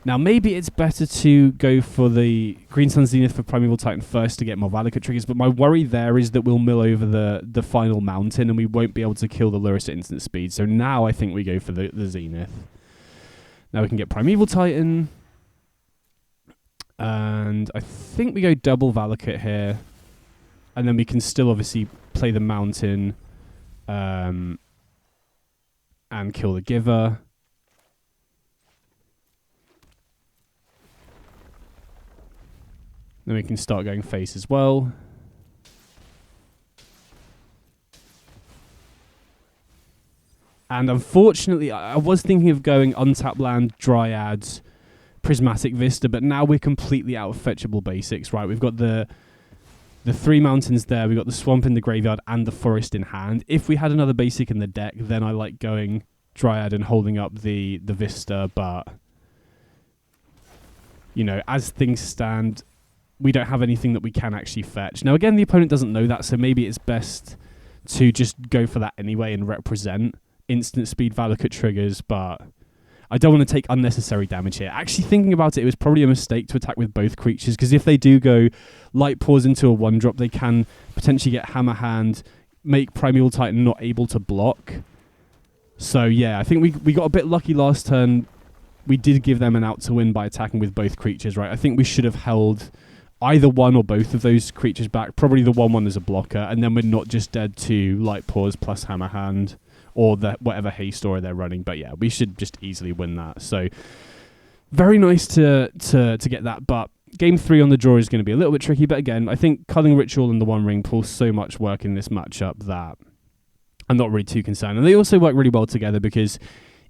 Now, maybe it's better to go for the Green Sun Zenith for Primeval Titan first to get more Valakut triggers, but my worry there is that we'll mill over the final mountain and we won't be able to kill the Lurrus at instant speed. So now I think we go for the Zenith. Now we can get Primeval Titan. And I think we go double Valakut here. And then we can still obviously play the mountain and kill the Giver. Then we can start going face as well. And unfortunately, I was thinking of going Untap Land, Dryad, Prismatic Vista, but now we're completely out of fetchable basics, right? We've got the 3 mountains there, we've got the swamp in the graveyard and the forest in hand. If we had another basic in the deck, then I like going Dryad and holding up the Vista, but, you know, as things stand... we don't have anything that we can actually fetch. Now, again, the opponent doesn't know that, so maybe it's best to just go for that anyway and represent instant speed Valakut triggers, but I don't want to take unnecessary damage here. Actually, thinking about it, it was probably a mistake to attack with both creatures, because if they do go Light Paws into a 1-drop, they can potentially get Hammer Hand, make Primeval Titan not able to block. So, yeah, I think we got a bit lucky last turn. We did give them an out to win by attacking with both creatures, right? I think we should have held... either one or both of those creatures back, probably the 1/1 as a blocker, and then we're not just dead to Light Paws plus Hammer Hand or whatever haste aura they're running. But yeah, we should just easily win that. So very nice to get that. But game 3 on the draw is going to be a little bit tricky. But again, I think Culling Ritual and the One Ring pull so much work in this matchup that I'm not really too concerned. And they also work really well together because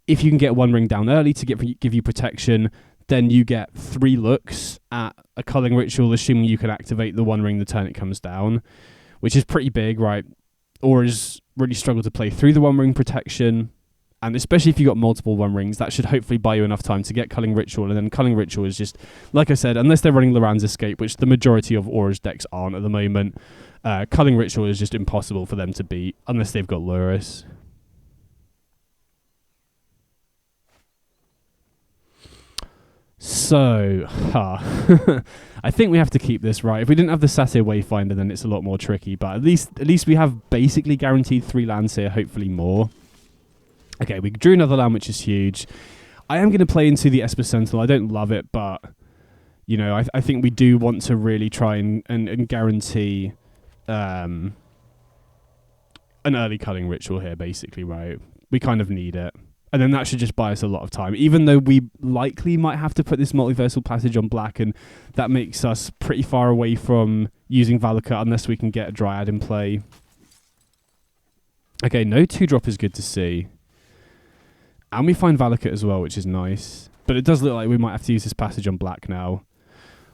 if you can get One Ring down early to give you protection, then you get 3 looks at a Culling Ritual, assuming you can activate the One Ring the turn it comes down, which is pretty big, right? Auras really struggle to play through the One Ring protection, and especially if you've got multiple One Rings, that should hopefully buy you enough time to get Culling Ritual, and then Culling Ritual is just, like I said, unless they're running Loran's Escape, which the majority of Auras decks aren't at the moment, Culling Ritual is just impossible for them to beat, unless they've got Lurrus. So, I think we have to keep this, right? If we didn't have the Satyr Wayfinder, then it's a lot more tricky. But at least we have basically guaranteed 3 lands here, hopefully more. Okay, we drew another land, which is huge. I am going to play into the Esper Sentinel. I don't love it, but, you know, I think we do want to really try and guarantee an early Culling Ritual here, basically, right? We kind of need it. And then that should just buy us a lot of time, even though we likely might have to put this Multiversal Passage on black, and that makes us pretty far away from using Valakut unless we can get a Dryad in play. Okay, no 2-drop is good to see. And we find Valakut as well, which is nice. But it does look like we might have to use this passage on black now.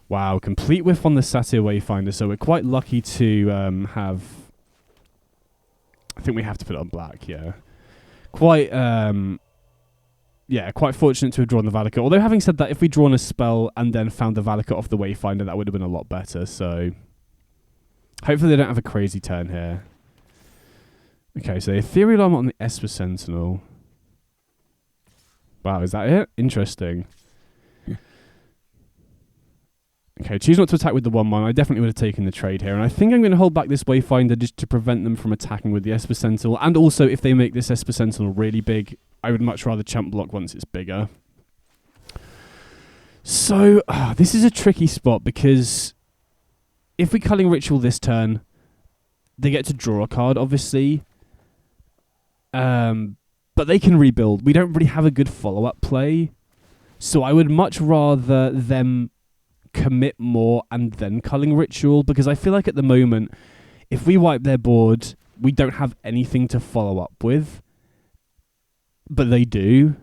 Wow, complete whiff on the Satyr Wayfinder, so we're quite lucky to have... I think we have to put it on black, yeah. Quite fortunate to have drawn the Valakut. Although having said that, if we'd drawn a spell and then found the Valakut off the Wayfinder, that would have been a lot better, so... Hopefully they don't have a crazy turn here. Okay, so the Ethereal Armor on the Esper Sentinel. Wow, is that it? Interesting. Okay, choose not to attack with the 1-1. I definitely would have taken the trade here. And I think I'm going to hold back this Wayfinder just to prevent them from attacking with the Esper Sentinel. And also, if they make this Esper Sentinel really big, I would much rather chump block once it's bigger. So, this is a tricky spot because if we Culling Ritual this turn, they get to draw a card, obviously. But they can rebuild. We don't really have a good follow-up play. So I would much rather them commit more and then Culling Ritual, because I feel like at the moment, if we wipe their board, we don't have anything to follow up with. But they do.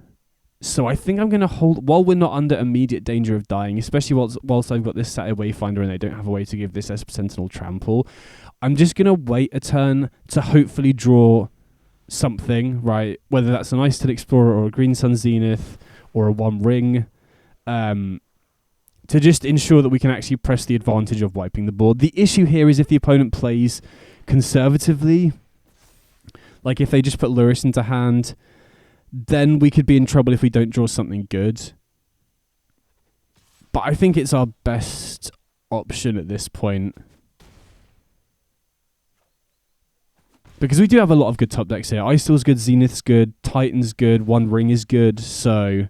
So I think I'm going to hold, while we're not under immediate danger of dying, especially whilst I've got this Satyr Wayfinder and they don't have a way to give this Esper Sentinel trample, I'm just going to wait a turn to hopefully draw something, right? Whether that's an Ice-Tilted Explorer or a Green Sun Zenith or a One Ring, to just ensure that we can actually press the advantage of wiping the board. The issue here is if the opponent plays conservatively, like if they just put Lurrus into hand, then we could be in trouble if we don't draw something good. But I think it's our best option at this point. Because we do have a lot of good top decks here. Icetil's good, Zenith's good, Titan's good, One Ring is good, so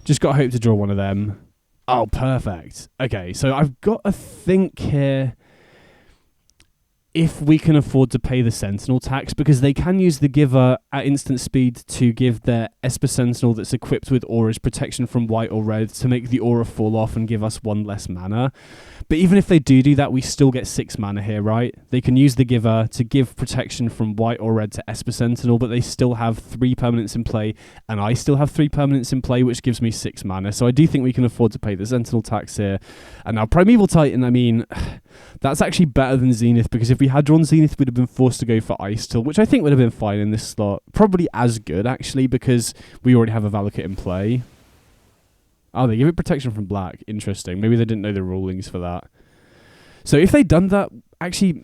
just got to hope to draw one of them. Oh, perfect. Okay, so I've got to think here if we can afford to pay the Sentinel tax, because they can use the Giver at instant speed to give their Esper Sentinel that's equipped with Aura's protection from white or red to make the Aura fall off and give us 1 less mana. But even if they do that, we still get 6 mana here, right? They can use the Giver to give protection from white or red to Esper Sentinel, but they still have 3 permanents in play, and I still have 3 permanents in play, which gives me 6 mana. So I do think we can afford to pay the Sentinel tax here. And now Primeval Titan, I mean, that's actually better than Zenith, because if we had drawn Zenith, we'd have been forced to go for Icetil, which I think would have been fine in this slot. Probably as good, actually, because we already have a Valakut in play. Oh, they give it protection from black. Interesting. Maybe they didn't know the rulings for that. So if they'd done that, actually,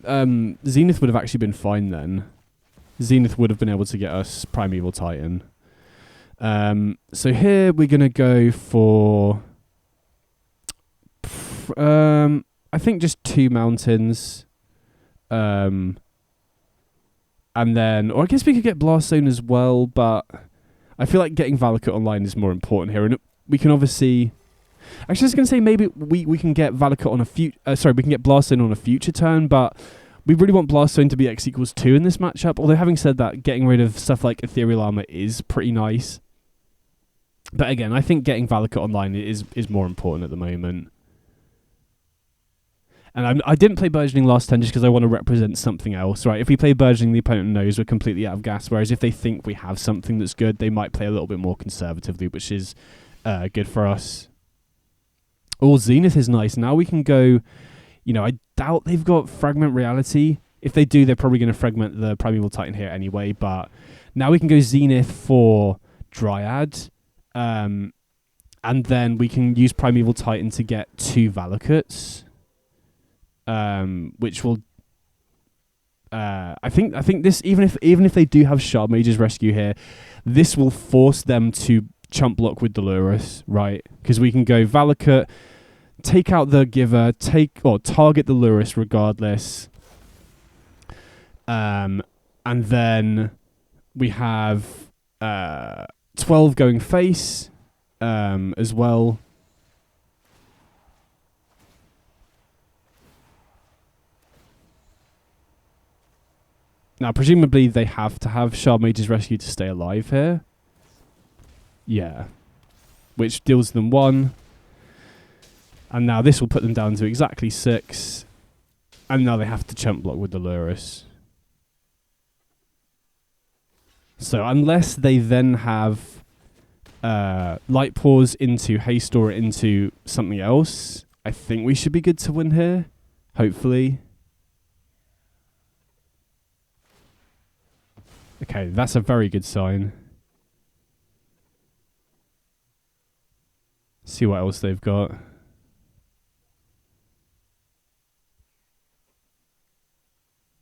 Zenith would have actually been fine then. Zenith would have been able to get us Primeval Titan. So here we're going to go for... I think just 2 mountains. And then... Or I guess we could get Blast Zone as well, but I feel like getting Valakut online is more important here. And we can obviously... Actually, I was going to say maybe we can get Valakut on a future... we can get Blast Zone on a future turn, but we really want Blast Zone to be X equals 2 in this matchup. Although having said that, getting rid of stuff like Ethereal Armor is pretty nice. But again, I think getting Valakut online is more important at the moment. And I didn't play Burgeoning last turn just because I want to represent something else, right? If we play Burgeoning, the opponent knows we're completely out of gas, whereas if they think we have something that's good, they might play a little bit more conservatively, which is good for us. Oh, Zenith is nice. Now we can go... You know, I doubt they've got Fragment Reality. If they do, they're probably going to fragment the Primeval Titan here anyway, but now we can go Zenith for Dryad, and then we can use Primeval Titan to get 2 Valakuts. Which will, I think this, even if they do have Shard Mage's Rescue here, this will force them to chump block with Dolores, right? Because we can go Valakut, take out the Giver, target the Lurrus regardless, and then we have 12 going face, as well. Now, presumably, they have to have Shard Mage's Rescue to stay alive here. Yeah. Which deals them 1. And now this will put them down to exactly 6. And now they have to chump block with the Lurrus. So unless they then have Light Pause into Haste or into something else, I think we should be good to win here. Hopefully. Okay, that's a very good sign. See what else they've got.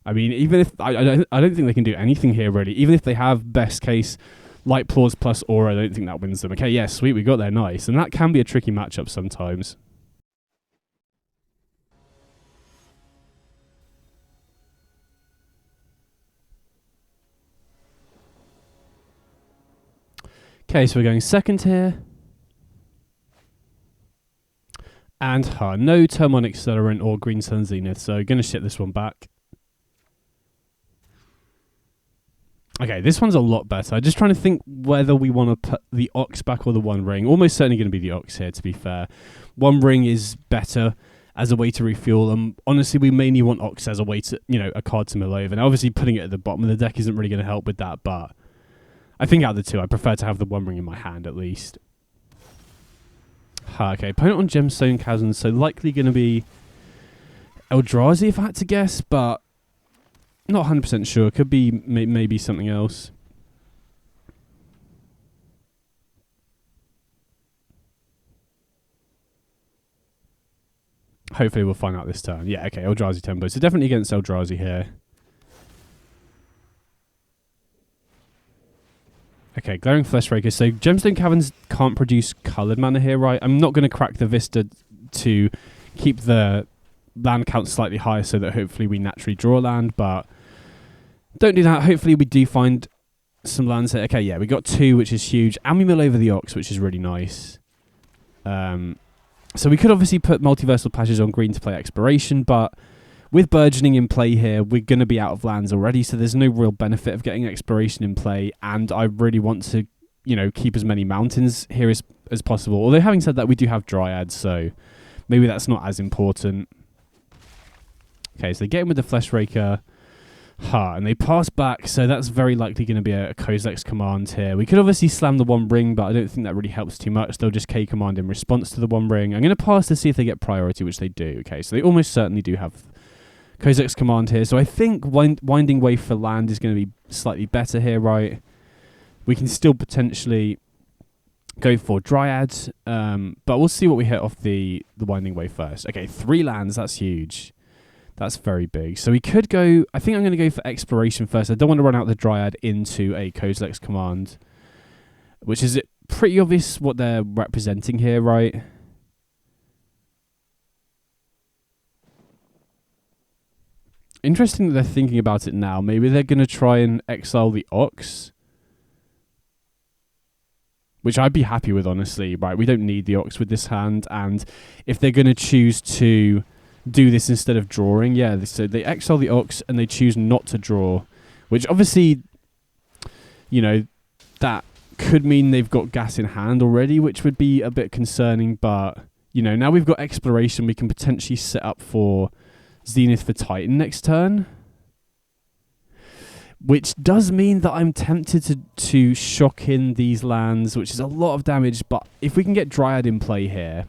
I mean, even if I don't think they can do anything here really. Even if they have best case Light Pause plus Aura, I don't think that wins them. Okay, yeah, sweet, we got there, nice. And that can be a tricky matchup sometimes. Okay, so we're going second here. And no Termon Accelerant or Green Sun Zenith, so going to ship this one back. Okay, this one's a lot better. I'm just trying to think whether we want to put the Ox back or the One Ring. Almost certainly going to be the Ox here, to be fair. One Ring is better as a way to refuel. Honestly, we mainly want Ox as a way to, a card to mill over. Now, obviously, putting it at the bottom of the deck isn't really going to help with that, but I think out of the two, I prefer to have the One Ring in my hand, at least. Okay, opponent on Gemstone Chasm, so likely going to be Eldrazi, if I had to guess, but not 100% sure. Could be maybe something else. Hopefully we'll find out this turn. Yeah, okay, Eldrazi tempo. So definitely against Eldrazi here. Okay, Glaring Fleshraker. So Gemstone Caverns can't produce coloured mana here, right? I'm not going to crack the Vista to keep the land count slightly higher so that hopefully we naturally draw land, but don't do that. Hopefully we do find some lands here. Okay, yeah, we got 2, which is huge, and we mill over the Ox, which is really nice. So we could obviously put Multiversal Passage on green to play Exploration, but with Burgeoning in play here, we're going to be out of lands already, so there's no real benefit of getting Exploration in play, and I really want to, keep as many mountains here as possible. Although having said that, we do have Dryads, so maybe that's not as important. Okay, so they get in with the Fleshraker. And they pass back, so that's very likely going to be a Kozilek's Command here. We could obviously slam the One Ring, but I don't think that really helps too much. They'll just K-Command in response to the One Ring. I'm going to pass to see if they get priority, which they do. Okay, so they almost certainly do have Kozilek's Command here. So I think Winding Wave for land is going to be slightly better here, right? We can still potentially go for Dryads, but we'll see what we hit off the Winding Wave first. Okay, 3 lands, that's huge. That's very big. So we could go... I think I'm going to go for Exploration first. I don't want to run out the Dryad into a Kozilek's Command, which is pretty obvious what they're representing here, right? Interesting that they're thinking about it now. Maybe they're going to try and exile the Ox, which I'd be happy with, honestly. Right, we don't need the Ox with this hand, and if they're going to choose to do this instead of drawing, yeah, so they exile the Ox and they choose not to draw, which obviously, that could mean they've got gas in hand already, which would be a bit concerning, but, now we've got Exploration, we can potentially set up for Zenith for Titan next turn, which does mean that I'm tempted to shock in these lands, which is a lot of damage, but if we can get Dryad in play here,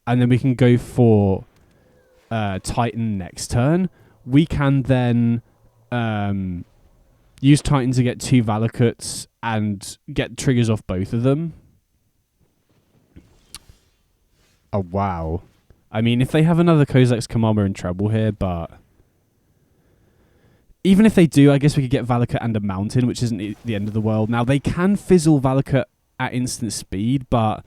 and then we can go for Titan next turn, we can then use Titan to get 2 Valakuts and get triggers off both of them. Oh, wow. I mean, if they have another Kozilek's Command, we're in trouble here, but even if they do, I guess we could get Valakut and a Mountain, which isn't the end of the world. Now, they can fizzle Valakut at instant speed, but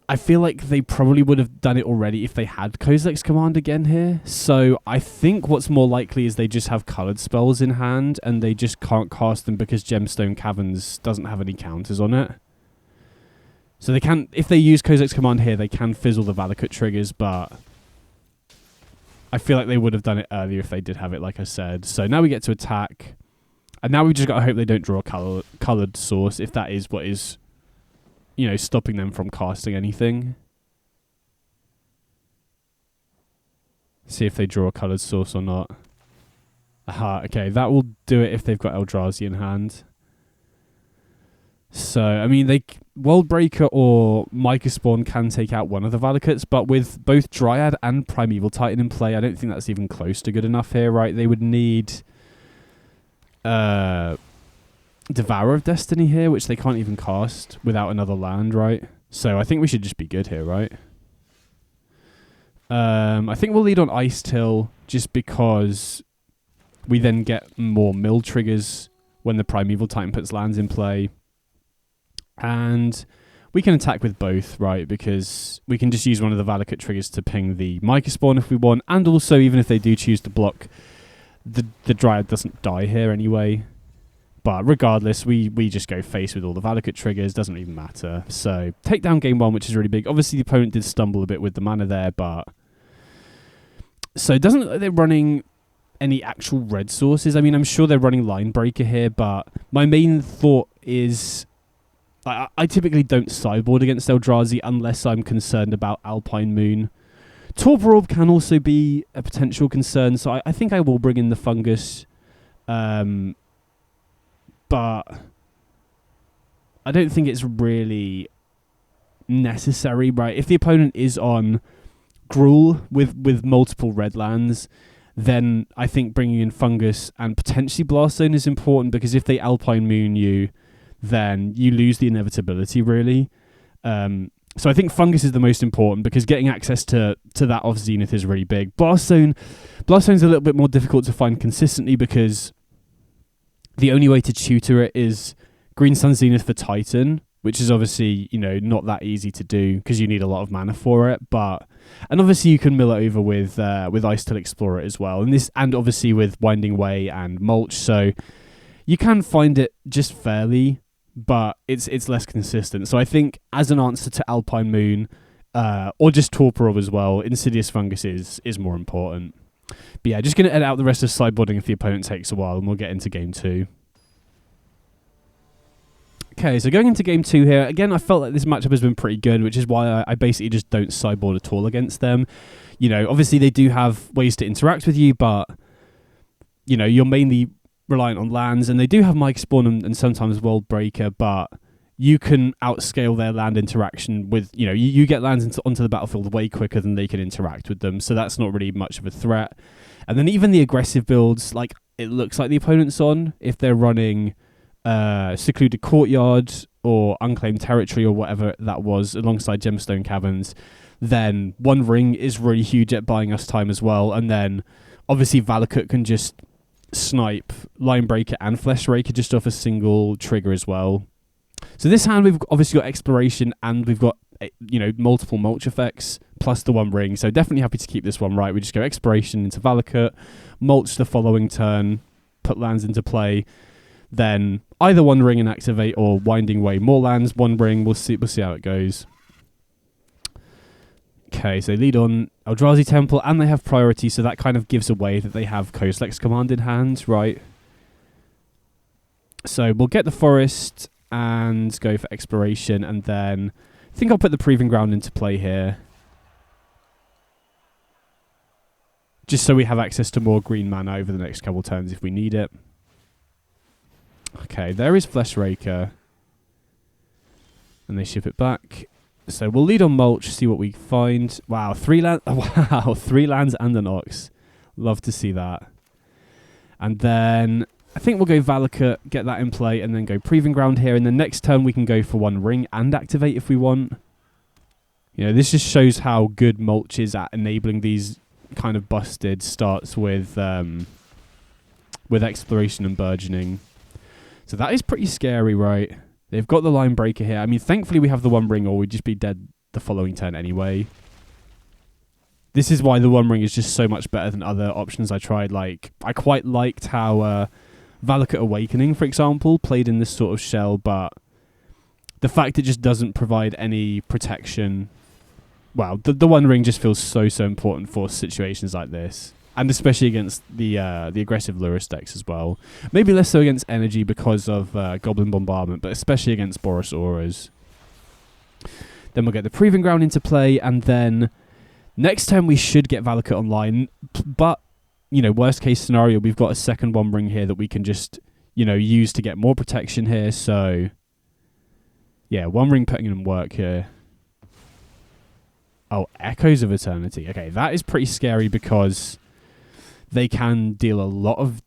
I feel like they probably would have done it already if they had Kozilek's Command again here. So I think what's more likely is they just have coloured spells in hand and they just can't cast them because Gemstone Caverns doesn't have any counters on it. So they can, if they use Kozilek's Command here, they can fizzle the Valakut triggers, but I feel like they would have done it earlier if they did have it, like I said. So now we get to attack. And now we've just got to hope they don't draw a coloured source, if that is what is, stopping them from casting anything. See if they draw a coloured source or not. Aha, okay, that will do it if they've got Eldrazi in hand. So, I mean, Worldbreaker or Mycospawn Spawn can take out one of the Valakuts, but with both Dryad and Primeval Titan in play, I don't think that's even close to good enough here, right? They would need Devourer of Destiny here, which they can't even cast without another land, right? So I think we should just be good here, right? I think we'll lead on Ice Till just because we then get more mill triggers when the Primeval Titan puts lands in play. And we can attack with both, right? Because we can just use one of the Valakut triggers to ping the Mycospawn Spawn if we want. And also, even if they do choose to block, the Dryad doesn't die here anyway. But regardless, we just go face with all the Valakut triggers. Doesn't even matter. So, take down game 1, which is really big. Obviously, the opponent did stumble a bit with the mana there, but... So, it doesn't look like they're running any actual red sources. I mean, I'm sure they're running Line Breaker here, but my main thought is... I typically don't sideboard against Eldrazi unless I'm concerned about Alpine Moon. Torpor Orb can also be a potential concern, so I think I will bring in the Fungus. But I don't think it's really necessary, right? If the opponent is on Gruul with multiple red lands, then I think bringing in Fungus and potentially Blast Zone is important, because if they Alpine Moon you, then you lose the inevitability, really. So I think Fungus is the most important, because getting access to that off Zenith is really big. Blast Zone's a little bit more difficult to find consistently, because the only way to tutor it is Green Sun Zenith for Titan, which is obviously, not that easy to do because you need a lot of mana for it. And obviously you can mill it over with Ice Till Explorer as well, and obviously with Winding Way and Mulch. So you can find it just fairly, but it's less consistent. So I think as an answer to Alpine Moon, or just Torpor Orb as well, Insidious Fungus is more important. But yeah, just going to edit out the rest of sideboarding if the opponent takes a while, and we'll get into game 2. Okay, so going into game 2 here, again, I felt like this matchup has been pretty good, which is why I basically just don't sideboard at all against them. Obviously they do have ways to interact with you, but, you're mainly reliant on lands, and they do have Mycospawn Spawn and sometimes Worldbreaker, but you can outscale their land interaction with, you get lands onto the battlefield way quicker than they can interact with them, so that's not really much of a threat. And then even the aggressive builds, like it looks like the opponent's on, if they're running Secluded Courtyard or Unclaimed Territory or whatever that was alongside Gemstone Caverns, then One Ring is really huge at buying us time as well. And then obviously Valakut can just snipe Linebreaker and Fleshraker just off a single trigger as well. So this hand we've obviously got Exploration, and we've got multiple Mulch effects plus the One Ring, so definitely happy to keep this one, right? We just go Exploration into Valakut, Mulch the following turn, put lands into play, then either One Ring and activate, or Winding Way more lands, One Ring. We'll see how it goes. Okay, so they lead on Eldrazi Temple, and they have priority, so that kind of gives away that they have Kozilek's Command in hand, right? So we'll get the Forest and go for Exploration, and then I think I'll put the Proving Ground into play here, just so we have access to more green mana over the next couple turns if we need it. Okay, there is Fleshraker, and they ship it back. So we'll lead on Mulch, see what we find. Wow, 3 lands. Wow, 3 lands and an Ox. Love to see that. And then I think we'll go Valakut, get that in play, and then go Proving Ground here. And the next turn we can go for One Ring and activate if we want. This just shows how good Mulch is at enabling these kind of busted starts with Exploration and Burgeoning. So that is pretty scary, right? They've got the Line Breaker here. I mean, thankfully we have the One Ring, or we'd just be dead the following turn anyway. This is why the One Ring is just so much better than other options I tried. Like, I quite liked how Valakut Awakening, for example, played in this sort of shell, but the fact it just doesn't provide any protection... Well, the One Ring just feels so important for situations like this. And especially against the aggressive Lurrus decks as well. Maybe less so against Energy because of Goblin Bombardment, but especially against Boros Auras. Then we'll get the Proving Ground into play, and then next turn we should get Valakut online. But worst case scenario, we've got a second One Ring here that we can just, use to get more protection here. So, yeah, One Ring putting in work here. Oh, Echoes of Eternity. Okay, that is pretty scary because they can deal a lot of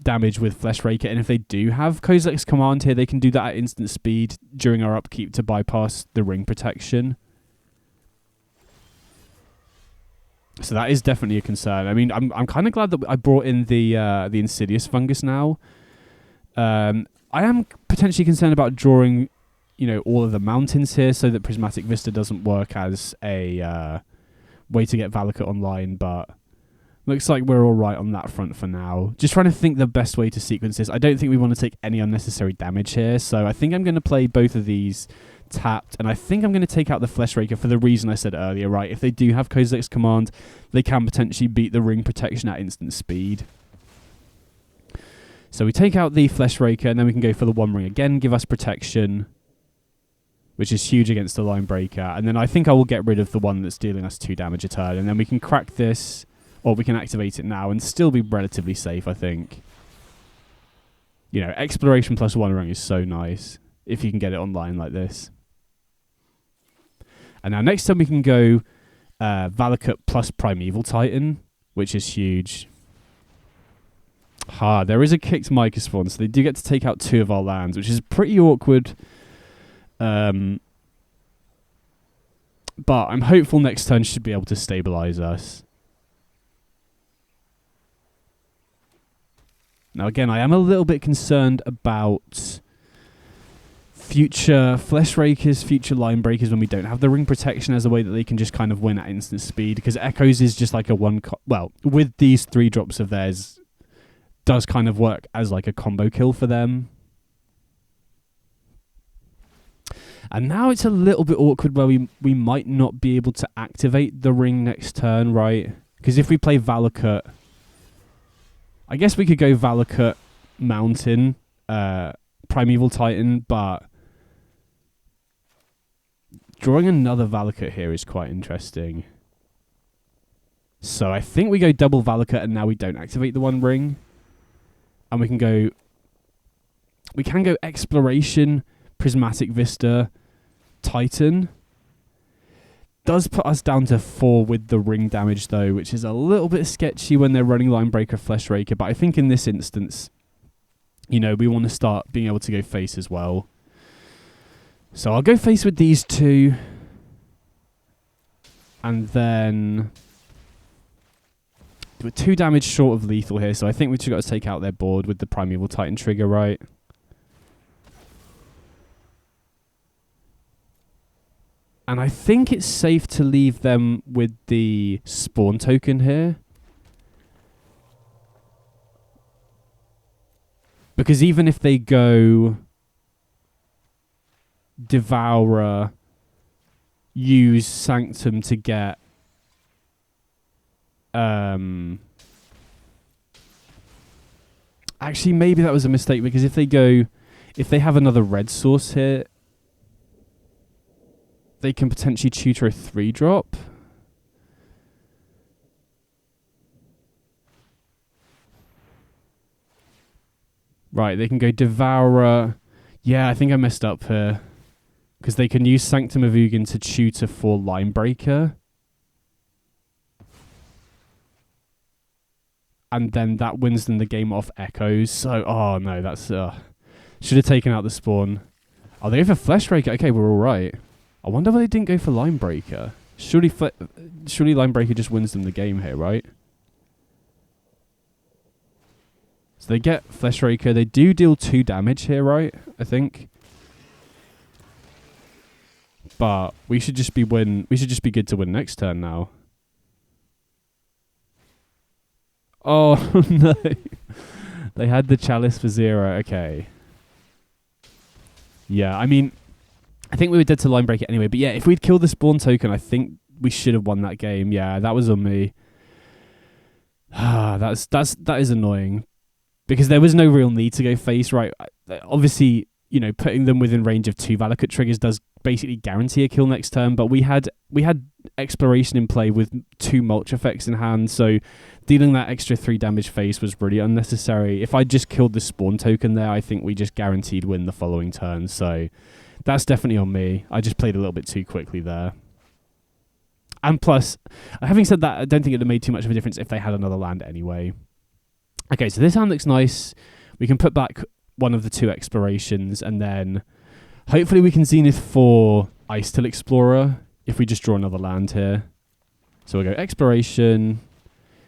damage with Fleshraker, and if they do have Kozilek's Command here, they can do that at instant speed during our upkeep to bypass the ring protection. So that is definitely a concern. I mean, I'm kind of glad that I brought in the Insidious Fungus now. I am potentially concerned about drawing, all of the mountains here so that Prismatic Vista doesn't work as a way to get Valakut online, but looks like we're all right on that front for now. Just trying to think the best way to sequence this. I don't think we want to take any unnecessary damage here, so I think I'm going to play both of these tapped, and I think I'm going to take out the Fleshraker for the reason I said earlier, right? If they do have Kozilek's Command, they can potentially beat the ring protection at instant speed. So we take out the Fleshraker, and then we can go for the One Ring again, give us protection, which is huge against the Line Breaker. And then I think I will get rid of the one that's dealing us 2 damage a turn, and then we can crack this, or we can activate it now and still be relatively safe, I think. Exploration plus One Ring is so nice if you can get it online like this. And now next time we can go Valakut plus Primeval Titan, which is huge. There is a kicked Mica Spawn, so they do get to take out 2 of our lands, which is pretty awkward. But I'm hopeful next turn should be able to stabilize us. Now again, I am a little bit concerned about future Fleshrakers, future Line Breakers when we don't have the ring protection as a way that they can just kind of win at instant speed, because Echoes is just like a with these 3 drops of theirs, does kind of work as like a combo kill for them. And now it's a little bit awkward where we might not be able to activate the ring next turn, right? Because if we play Valakut, I guess we could go Valakut Mountain, Primeval Titan, but drawing another Valakut here is quite interesting. So I think we go double Valakut, and now we don't activate the One Ring. And we can go Exploration, Prismatic Vista, Titan. Does put us down to 4 with the ring damage though, which is a little bit sketchy when they're running Line Breaker, Fleshraker, but I think in this instance, we want to start being able to go face as well. So I'll go face with these 2. And then we're 2 damage short of lethal here, so I think we've just got to take out their board with the Primeval Titan trigger, right? And I think it's safe to leave them with the spawn token here. Because even if they go Devourer, use Sanctum to get actually maybe that was a mistake, because if they have another red source here, they can potentially tutor a 3-drop. Right, they can go Devourer. Yeah, I think I messed up here. Because they can use Sanctum of Ugin to tutor for Line Breaker. And then that wins them the game off Echoes. So, oh no, that's... should have taken out the spawn. Oh, they go for Fleshraker. Okay, we're all right. I wonder why they didn't go for Line Breaker. Surely Line Breaker just wins them the game here, right? So they get Fleshraker. They do deal 2 damage here, right? I think. But we should just be good to win next turn now. Oh no. They had the Chalice for 0. Okay. Yeah, I mean, I think we were dead to Line Breaker anyway. But yeah, if we'd killed the spawn token, I think we should have won that game. Yeah, that was on me. That is annoying. Because there was no real need to go face, right? Obviously, you know, putting them within range of 2 Valakut triggers does basically guarantee a kill next turn, but we had Exploration in play with 2 Mulch effects in hand, so dealing that extra 3 damage phase was really unnecessary. If I just killed the spawn token there, I think we just guaranteed win the following turn, so that's definitely on me. I just played a little bit too quickly there. And plus, having said that, I don't think it would have made too much of a difference if they had another land anyway. Okay, so this hand looks nice. We can put back one of the 2 Explorations, and then hopefully we can Zenith for Ice Till Explorer if we just draw another land here. So we'll go Exploration,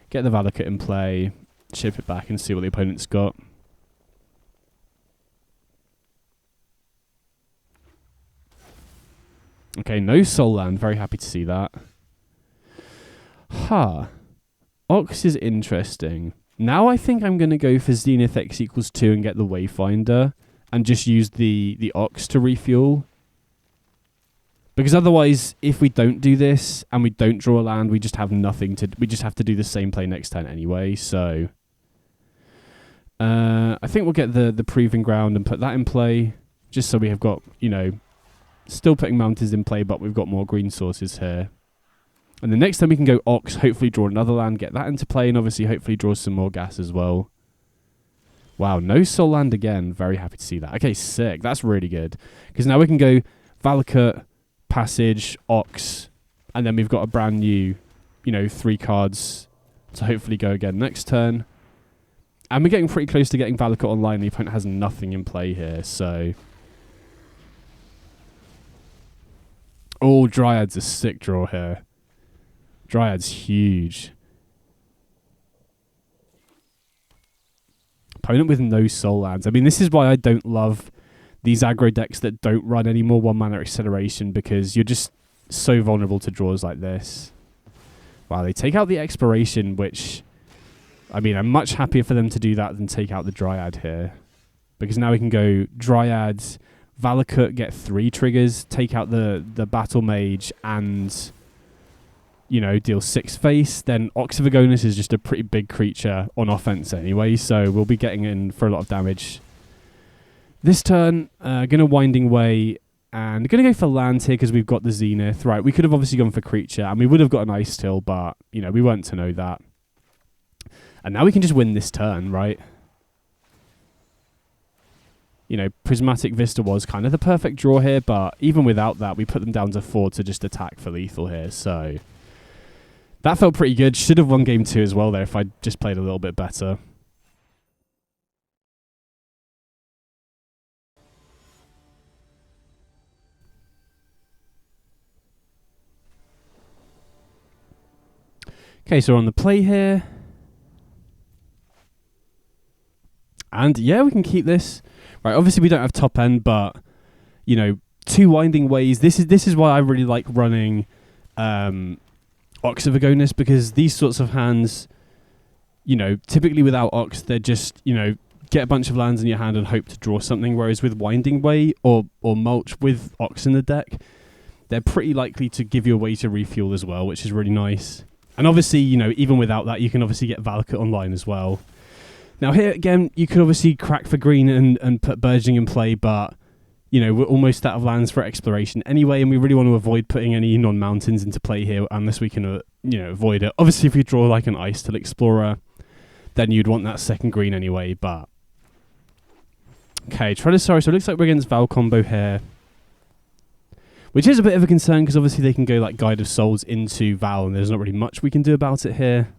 get the Valakut in play, ship it back and see what the opponent's got. Okay, no Soul Land. Very happy to see that. Ox is interesting. Now I think I'm going to go for Zenith X equals 2 and get the Wayfinder and just use the Ox to refuel. Because otherwise, if we don't do this and we don't draw a land, we just have nothing to... We just have to do the same play next turn anyway, so... I think we'll get the Proving Ground and put that in play, just so we have got, you know, still putting mountains in play, but we've got more green sources here. And the next time we can go Ox, hopefully draw another land, get that into play, and obviously hopefully draw some more gas as well. Wow, no Soul Land again. Very happy to see that. Okay, sick. That's really good. Because now we can go Valakut, Passage, Ox, and then we've got a brand new, you know, 3 cards to hopefully go again next turn. And we're getting pretty close to getting Valakut online. The opponent has nothing in play here, so... Oh, Dryad's a sick draw here. Dryad's huge. Opponent with no Soul Lands. I mean, this is why I don't love these aggro decks that don't run any more 1-mana acceleration, because you're just so vulnerable to draws like this. Wow, they take out the Exploration, which... I mean, I'm much happier for them to do that than take out the Dryad here. Because now we can go Dryad, Valakut, get 3 triggers, take out the Battle Mage, and... you know, deal 6 face, then Oxyvagonus is just a pretty big creature on offense anyway, so we'll be getting in for a lot of damage. This turn, gonna Winding Way, and gonna go for land here because we've got the Zenith. Right, we could have obviously gone for creature, and we would have got an Ice Till, but, you know, we weren't to know that. And now we can just win this turn, right? You know, Prismatic Vista was kind of the perfect draw here, but even without that, we put them down to 4 to just attack for lethal here, so... that felt pretty good. Should have won game 2 as well there if I just played a little bit better. Okay, so we're on the play here. And yeah, we can keep this. Right, obviously we don't have top end, but, you know, 2 Winding Ways. This is why I really like running... Oxyvagonus, because these sorts of hands, you know, typically without Ox, they're just, you know, get a bunch of lands in your hand and hope to draw something, whereas with Winding Way or Mulch with Ox in the deck, they're pretty likely to give you a way to refuel as well, which is really nice. And obviously, you know, even without that, you can obviously get Valakut online as well. Now here, again, you could obviously crack for green and put Burgeoning in play, but... you know, we're almost out of lands for Exploration anyway, and we really want to avoid putting any non-mountains into play here unless we can, you know, avoid it. Obviously, if you draw like an Ice Till Explorer, then you'd want that second green anyway, but... okay, Trellisaurus, so it looks like we're against Val Combo here. Which is a bit of a concern, because obviously they can go like Guide of Souls into Val, and there's not really much we can do about it here.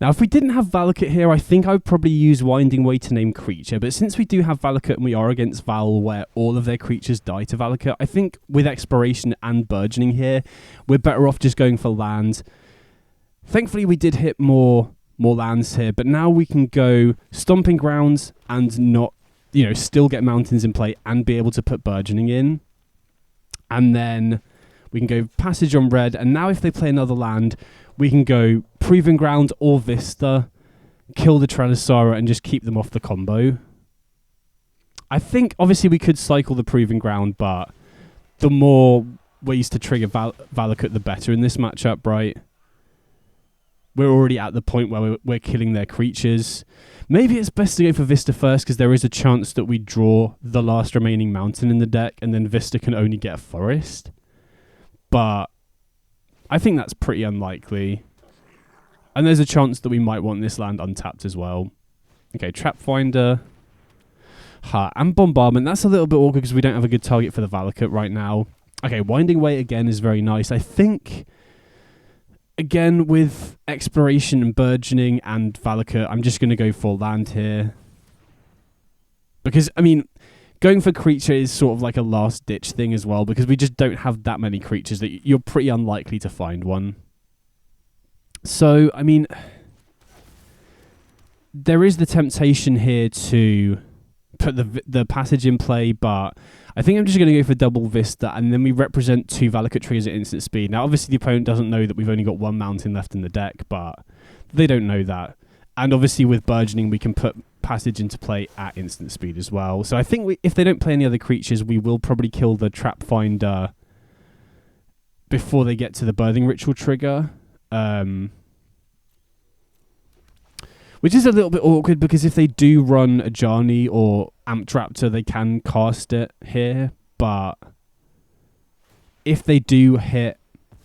Now, if we didn't have Valakut here, I think I would probably use Winding Way to name creature. But since we do have Valakut and we are against Val where all of their creatures die to Valakut, I think with Exploration and Burgeoning here, we're better off just going for land. Thankfully, we did hit more lands here, but now we can go Stomping Grounds and not, you know, still get mountains in play and be able to put Burgeoning in. And then we can go Passage on red, and now if they play another land... we can go Proving Ground or Vista, kill the Trellisaurus and just keep them off the combo. I think, obviously, we could cycle the Proving Ground, but the more ways to trigger Valakut, the better in this matchup, right? we're already at the point where we're killing their creatures. Maybe it's best to go for Vista first, because there is a chance that we draw the last remaining mountain in the deck, and then Vista can only get a forest. But I think that's pretty unlikely. And there's a chance that we might want this land untapped as well. Okay, Trap Finder. And Bombardment. That's a little bit awkward because we don't have a good target for the Valakut right now. Okay, Winding Way again is very nice. I think, again, with Exploration and Burgeoning and Valakut, I'm just going to go for land here. Because, I mean, going for creature is sort of like a last-ditch thing as well, because we just don't have that many creatures that you're pretty unlikely to find one. So, I mean, there is the temptation here to put the passage in play, but I think I'm just going to go for double Vista, and then we represent 2 Valakut triggers at instant speed. Now, obviously, the opponent doesn't know that we've only got 1 mountain left in the deck, but they don't know that. And obviously, with Burgeoning, we can put passage into play at instant speed as well. So I think if they don't play any other creatures, we will probably kill the Trap Finder before they get to the Birthing Ritual trigger. Which is a little bit awkward, because if they do run a Ajani or Amped Raptor, they can cast it here. But if they do hit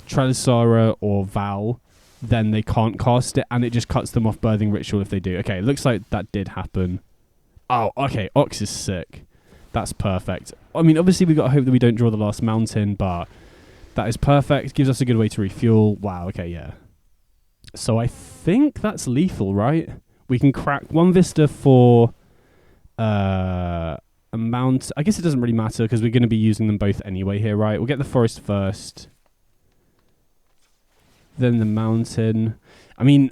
Trelisara or Val, then they can't cast it, and it just cuts them off Birthing Ritual if they do. Okay, it looks like that did happen. Oh, okay, Ox is sick. That's perfect. I mean, obviously we've got to hope that we don't draw the last mountain, but that is perfect. Gives us a good way to refuel. Wow, okay, yeah. So I think that's lethal, right? We can crack 1 Vista for a mount. I guess it doesn't really matter, because we're going to be using them both anyway here, right? We'll get the forest first. Then the mountain. I mean,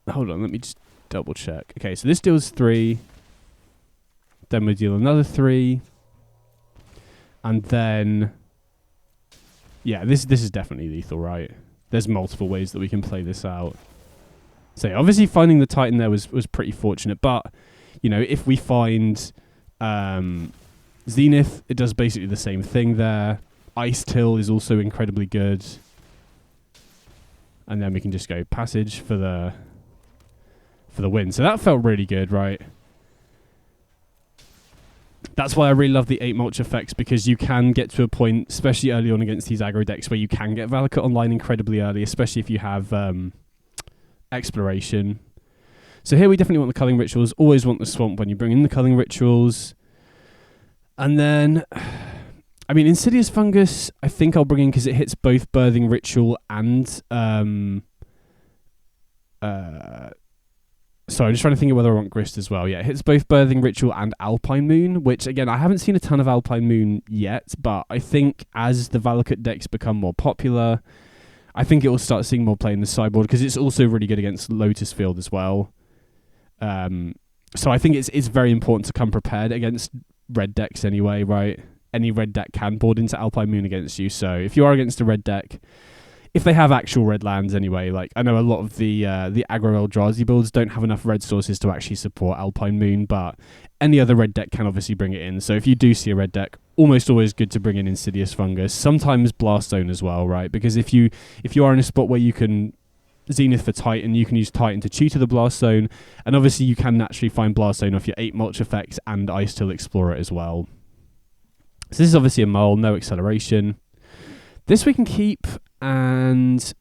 hold on, let me just double check. Okay, so this deals 3. Then we deal another 3. And then, yeah, this is definitely lethal, right? There's multiple ways that we can play this out. So yeah, obviously finding the Titan there was pretty fortunate, but you know, if we find Zenith, it does basically the same thing there. Ice Till is also incredibly good. And then we can just go passage for the win. So that felt really good, right? That's why I really love the 8 Mulch effects, because you can get to a point, especially early on against these aggro decks, where you can get Valakut online incredibly early, especially if you have Exploration. So here we definitely want the Culling Rituals. Always want the Swamp when you bring in the Culling Rituals. And then, I mean, Insidious Fungus, I think I'll bring in because it hits both Birthing Ritual and... sorry, I'm just trying to think of whether I want Grist as well. Yeah, it hits both Birthing Ritual and Alpine Moon, which, again, I haven't seen a ton of Alpine Moon yet, but I think as the Valakut decks become more popular, I think it will start seeing more play in the sideboard, because it's also really good against Lotus Field as well. So I think it's very important to come prepared against red decks anyway, right? Any red deck can board into Alpine Moon against you, so if you are against a red deck, if they have actual red lands anyway, like I know a lot of the aggro Eldrazi builds don't have enough red sources to actually support Alpine Moon, but any other red deck can obviously bring it in. So if you do see a red deck, almost always good to bring in Insidious Fungus. Sometimes Blast Zone as well, right? Because if you are in a spot where you can Zenith for Titan, you can use Titan to tutor the Blast Zone, and obviously you can naturally find Blast Zone off your 8 Mulch effects and Ice Till Explorer as well. So this is obviously a mole, no acceleration. This we can keep, and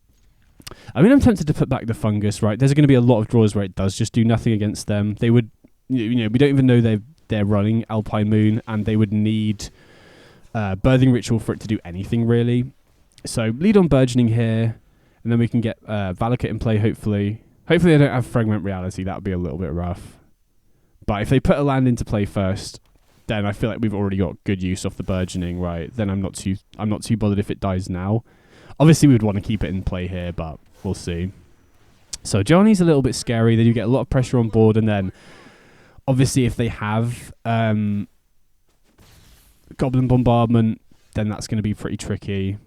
I mean, I'm tempted to put back the Fungus, right? There's going to be a lot of draws where it does just do nothing against them. They would, you know, we don't even know they're running Alpine Moon, and they would need Birthing Ritual for it to do anything, really. So lead on Burgeoning here, and then we can get Valakut in play, hopefully. Hopefully they don't have Fragment Reality. That would be a little bit rough. But if they put a land into play first, then I feel like we've already got good use off the Burgeoning, right? Then I'm not too bothered if it dies now. Obviously, we would want to keep it in play here, but we'll see. So Johnny's a little bit scary. They do get a lot of pressure on board, and then obviously if they have Goblin Bombardment, then that's going to be pretty tricky.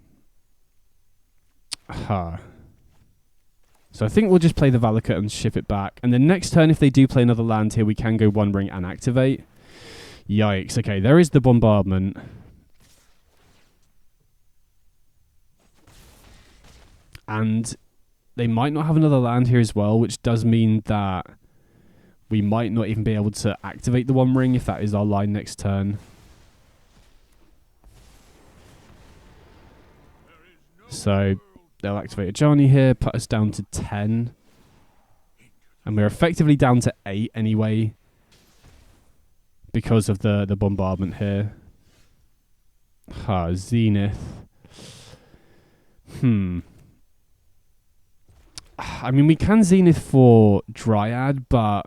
So I think we'll just play the Valakut and ship it back. And then next turn, if they do play another land here, we can go One Ring and activate. Yikes. Okay, there is the Bombardment. And They might not have another land here as well, which does mean that we might not even be able to activate the One Ring if that is our line next turn. So they'll activate Ajani here, put us down to 10. And we're effectively down to 8 anyway, because of the bombardment here. Zenith. I mean, we can Zenith for Dryad, but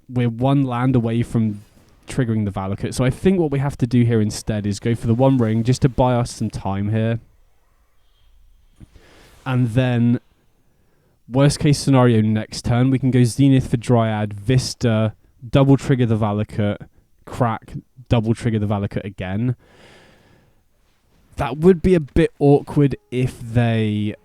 we're one land away from triggering the Valakut. So I think what we have to do here instead is go for the One Ring just to buy us some time here. And then, worst case scenario, next turn, we can go Zenith for Dryad, Vista, double trigger the Valakut, crack, double trigger the Valakut again. That would be a bit awkward if they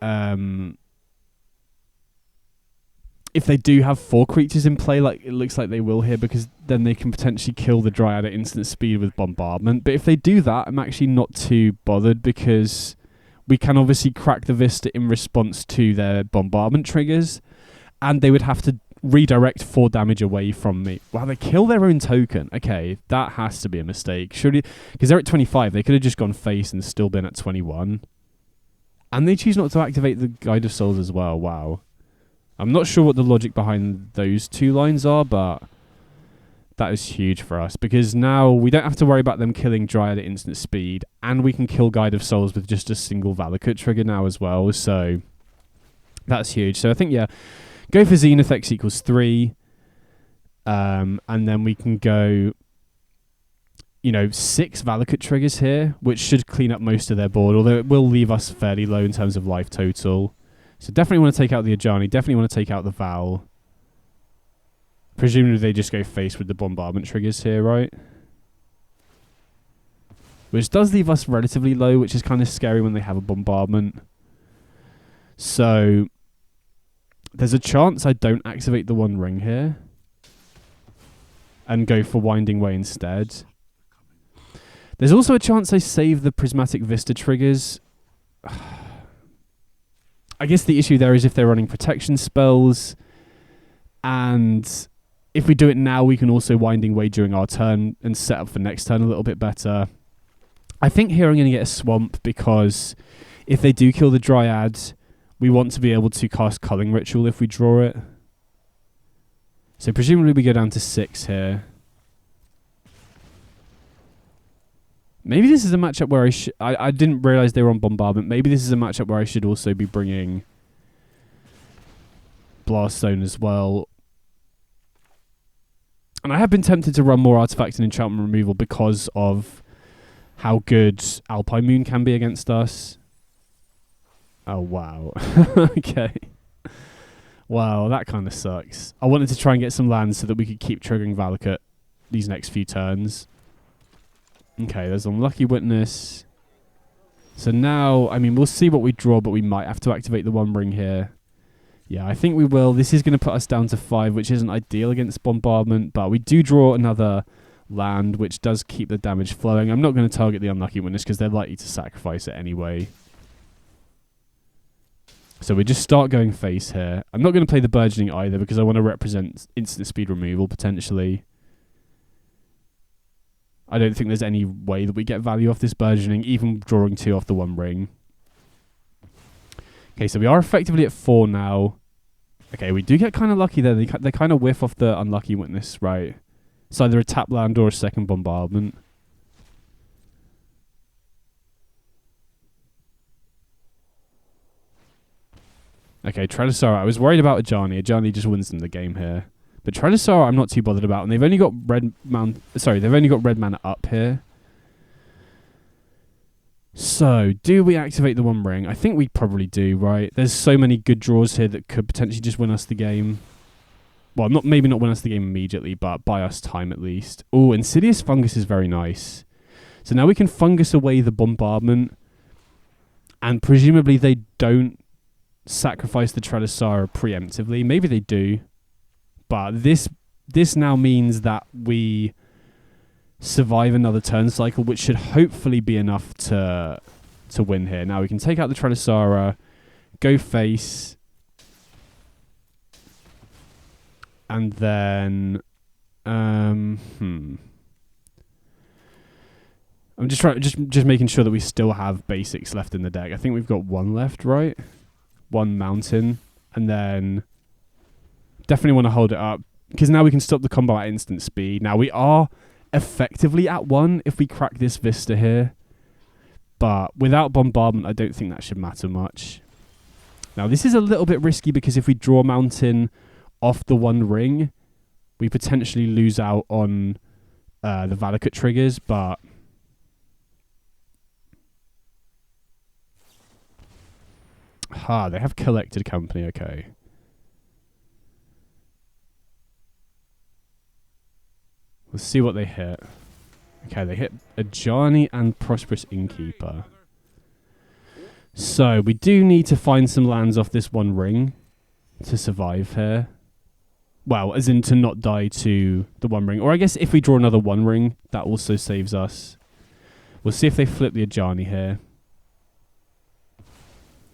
do have 4 creatures in play, like it looks like they will here, because then they can potentially kill the Dryad at instant speed with bombardment. But if they do that, I'm actually not too bothered, because we can obviously crack the Vista in response to their bombardment triggers, and they would have to redirect 4 damage away from me. Wow, they kill their own token. Okay, that has to be a mistake. Surely, because they're at 25, they could have just gone face and still been at 21. And they choose not to activate the Guide of Souls as well. Wow. I'm not sure what the logic behind those 2 lines are, but that is huge for us, because now we don't have to worry about them killing Dryad at instant speed, and we can kill Guide of Souls with just a single Valakut trigger now as well, so that's huge. So I think, yeah, go for Zenith X equals 3, and then we can go, 6 Valakut triggers here, which should clean up most of their board, although it will leave us fairly low in terms of life total. So definitely want to take out the Ajani, definitely want to take out the Val. Presumably they just go face with the bombardment triggers here, right? Which does leave us relatively low, which is kind of scary when they have a bombardment. So there's a chance I don't activate the One Ring here and go for Winding Way instead. There's also a chance I save the Prismatic Vista triggers. I guess the issue there is if they're running protection spells, and if we do it now, we can also Winding Way during our turn and set up for next turn a little bit better. I think here I'm going to get a Swamp, because if they do kill the Dryad, we want to be able to cast Culling Ritual if we draw it. So presumably we go down to 6 here. Maybe this is a matchup where I didn't realise they were on Bombardment. Maybe this is a matchup where I should also be bringing Blaststone as well. And I have been tempted to run more Artifact and Enchantment Removal because of how good Alpine Moon can be against us. Oh, wow. Okay. Wow, that kind of sucks. I wanted to try and get some lands so that we could keep triggering Valakut these next few turns. Okay, there's Unlucky Witness. So now, I mean, we'll see what we draw, but we might have to activate the One Ring here. Yeah, I think we will. This is going to put us down to 5, which isn't ideal against Bombardment, but we do draw another land, which does keep the damage flowing. I'm not going to target the Unlucky Witness because they're likely to sacrifice it anyway. So we just start going face here. I'm not going to play the Burgeoning either because I want to represent instant speed removal, potentially. I don't think there's any way that we get value off this Burgeoning, even drawing 2 off the One Ring. Okay, so we are effectively at 4 now. Okay, we do get kind of lucky there. They kind of whiff off the Unlucky Witness, right? It's either a tap land or a second Bombardment. Okay, Trelisara. I was worried about Ajani. Ajani just wins them the game here. But Trelisara I'm not too bothered about. And they've only got red mana up here. So, do we activate the One Ring? I think we probably do, right? There's so many good draws here that could potentially just win us the game. Well, maybe not win us the game immediately, but buy us time at least. Oh, Insidious Fungus is very nice. So now we can fungus away the Bombardment. And presumably they don't sacrifice the Trelisara preemptively. Maybe they do. But this now means that we survive another turn cycle, which should hopefully be enough to to win here. Now we can take out the Trelisara, go face, and then I'm just making sure that we still have basics left in the deck. I think we've got one left, right? One mountain, and then definitely want to hold it up because now we can stop the combo at instant speed. Now we are effectively at 1 if we crack this Vista here, but without bombardment I don't think that should matter much. Now this is a little bit risky because if we draw mountain off the 1 ring, we potentially lose out on the Valakut triggers, but they have collected company, okay. Let's see what they hit. Okay, they hit Ajani and Prosperous Innkeeper. So we do need to find some lands off this 1 ring to survive here. Well, as in to not die to the 1 ring. Or I guess if we draw another 1 ring, that also saves us. We'll see if they flip the Ajani here.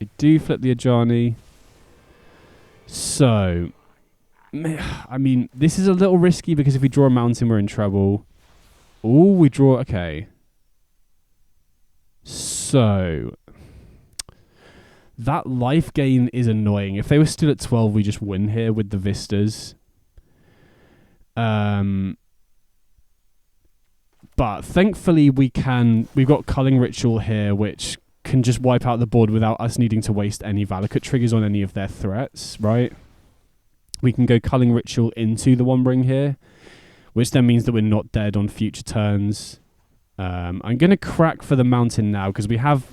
They do flip the Ajani. So, I mean, this is a little risky because if we draw a mountain, we're in trouble. Oh, we draw... Okay. So, that life gain is annoying. If they were still at 12, we just win here with the Vistas. But thankfully, we've got Culling Ritual here, which can just wipe out the board without us needing to waste any Valakut triggers on any of their threats, right? We can go Culling Ritual into the 1 ring here, which then means that we're not dead on future turns. I'm going to crack for the mountain now because we have,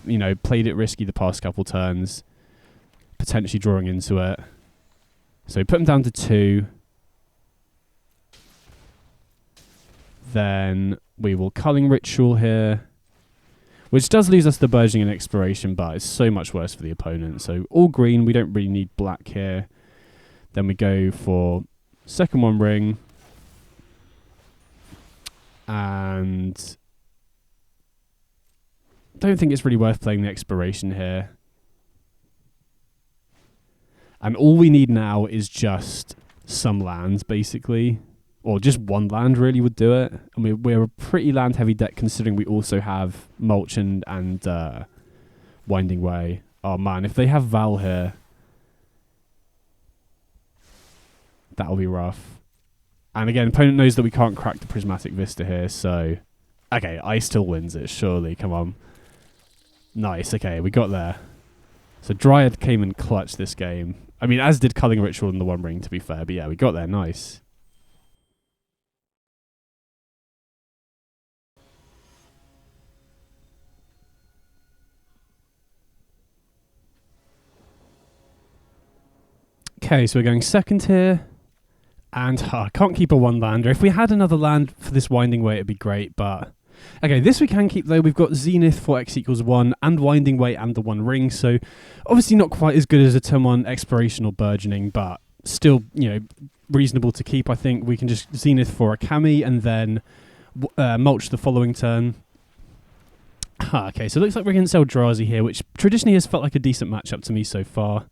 played it risky the past couple turns, potentially drawing into it. So put them down to 2. Then we will Culling Ritual here, which does lose us the Burgeoning and Expiration, but it's so much worse for the opponent. So all green, we don't really need black here. Then we go for second 1 ring. And don't think it's really worth playing the Expiration here. And all we need now is just some lands, basically. Or just 1 land really would do it. And we're a pretty land-heavy deck considering we also have Mulch and Winding Way. Oh man, if they have Val here, that'll be rough. And again, opponent knows that we can't crack the Prismatic Vista here, so... Okay, Ice still wins it, surely, come on. Nice, okay, we got there. So Dryad came and clutched this game. I mean, as did Culling Ritual in the 1 ring, to be fair, but yeah, we got there, nice. Okay, so we're going second here. And I can't keep a 1-lander. If we had another land for this Winding Way, it'd be great, but... Okay, this we can keep, though. We've got Zenith for X equals 1, and Winding Way and the 1 ring, so obviously not quite as good as a turn 1 Expiration or Burgeoning, but still, reasonable to keep, I think. We can just Zenith for a Kami, and then Mulch the following turn. Okay, so it looks like we're against Eldrazi here, which traditionally has felt like a decent matchup to me so far.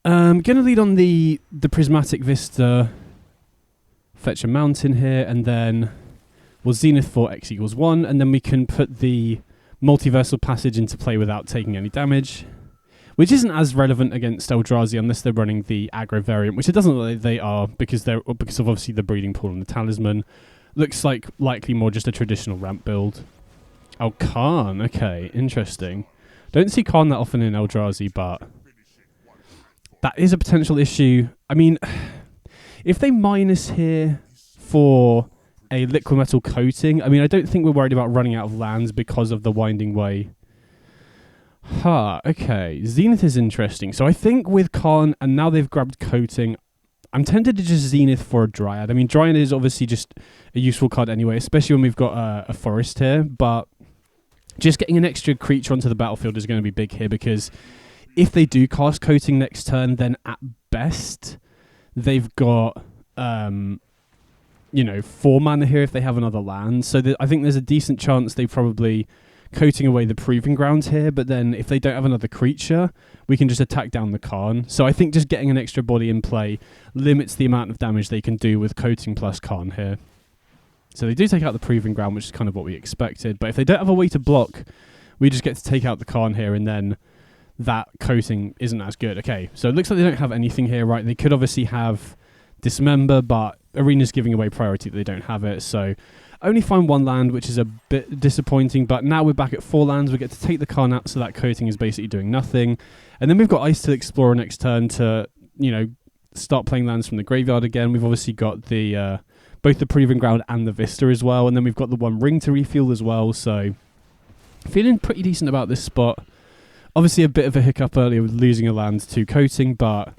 Going to lead on the Prismatic Vista, fetch a mountain here, and then we'll Zenith for X equals 1, and then we can put the Multiversal Passage into play without taking any damage, which isn't as relevant against Eldrazi unless they're running the aggro variant, which it doesn't look like they are because of obviously the Breeding Pool and the Talisman. Looks like likely more just a traditional ramp build. Oh, Karn, okay, interesting. Don't see Karn that often in Eldrazi, but... that is a potential issue. I mean, if they minus here for a liquid metal coating, I mean, I don't think we're worried about running out of lands because of the Winding Way. Okay. Zenith is interesting. So I think with Karn, and now they've grabbed coating, I'm tempted to just Zenith for a Dryad. I mean, Dryad is obviously just a useful card anyway, especially when we've got a forest here, but just getting an extra creature onto the battlefield is going to be big here because... if they do cast coating next turn, then at best they've got 4 mana here if they have another land. So I think there's a decent chance they probably coating away the Proving Ground here, but then if they don't have another creature, we can just attack down the Karn. So I think just getting an extra body in play limits the amount of damage they can do with coating plus Karn here. So they do take out the Proving Ground, which is kind of what we expected. But if they don't have a way to block, we just get to take out the Karn here, and then that coating isn't as good. Okay, so it looks like they don't have anything here, right? They could obviously have Dismember, but Arena's giving away priority that they don't have it. So only find one land, which is a bit disappointing. But now we're back at 4 lands. We get to take the Karn out, so that coating is basically doing nothing. And then we've got Ice to Explorer next turn to, you know, start playing lands from the graveyard again. We've obviously got the both the Proving Ground and the Vista as well. And then we've got the 1 ring to refuel as well. So feeling pretty decent about this spot. Obviously a bit of a hiccup earlier with losing a land to coating, but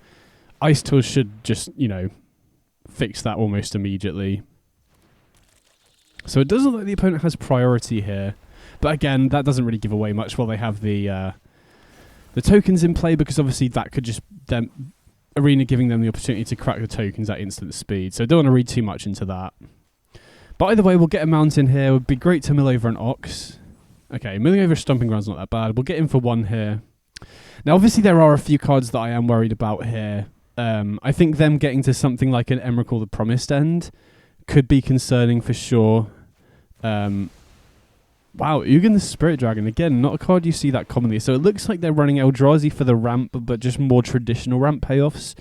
Ice Tools should just, you know, fix that almost immediately. So it does look like the opponent has priority here. But again, that doesn't really give away much while they have the tokens in play, because obviously that could just them Arena giving them the opportunity to crack the tokens at instant speed. So don't want to read too much into that. But either way, we'll get a mountain here. It would be great to mill over an Ox. Okay, milling over a Stomping Ground's not that bad. We'll get in for 1 here. Now, obviously, there are a few cards that I am worried about here. I think them getting to something like an Emrakul the Promised End could be concerning for sure. Wow, Ugin the Spirit Dragon. Again, not a card you see that commonly. So it looks like they're running Eldrazi for the ramp, but just more traditional ramp payoffs,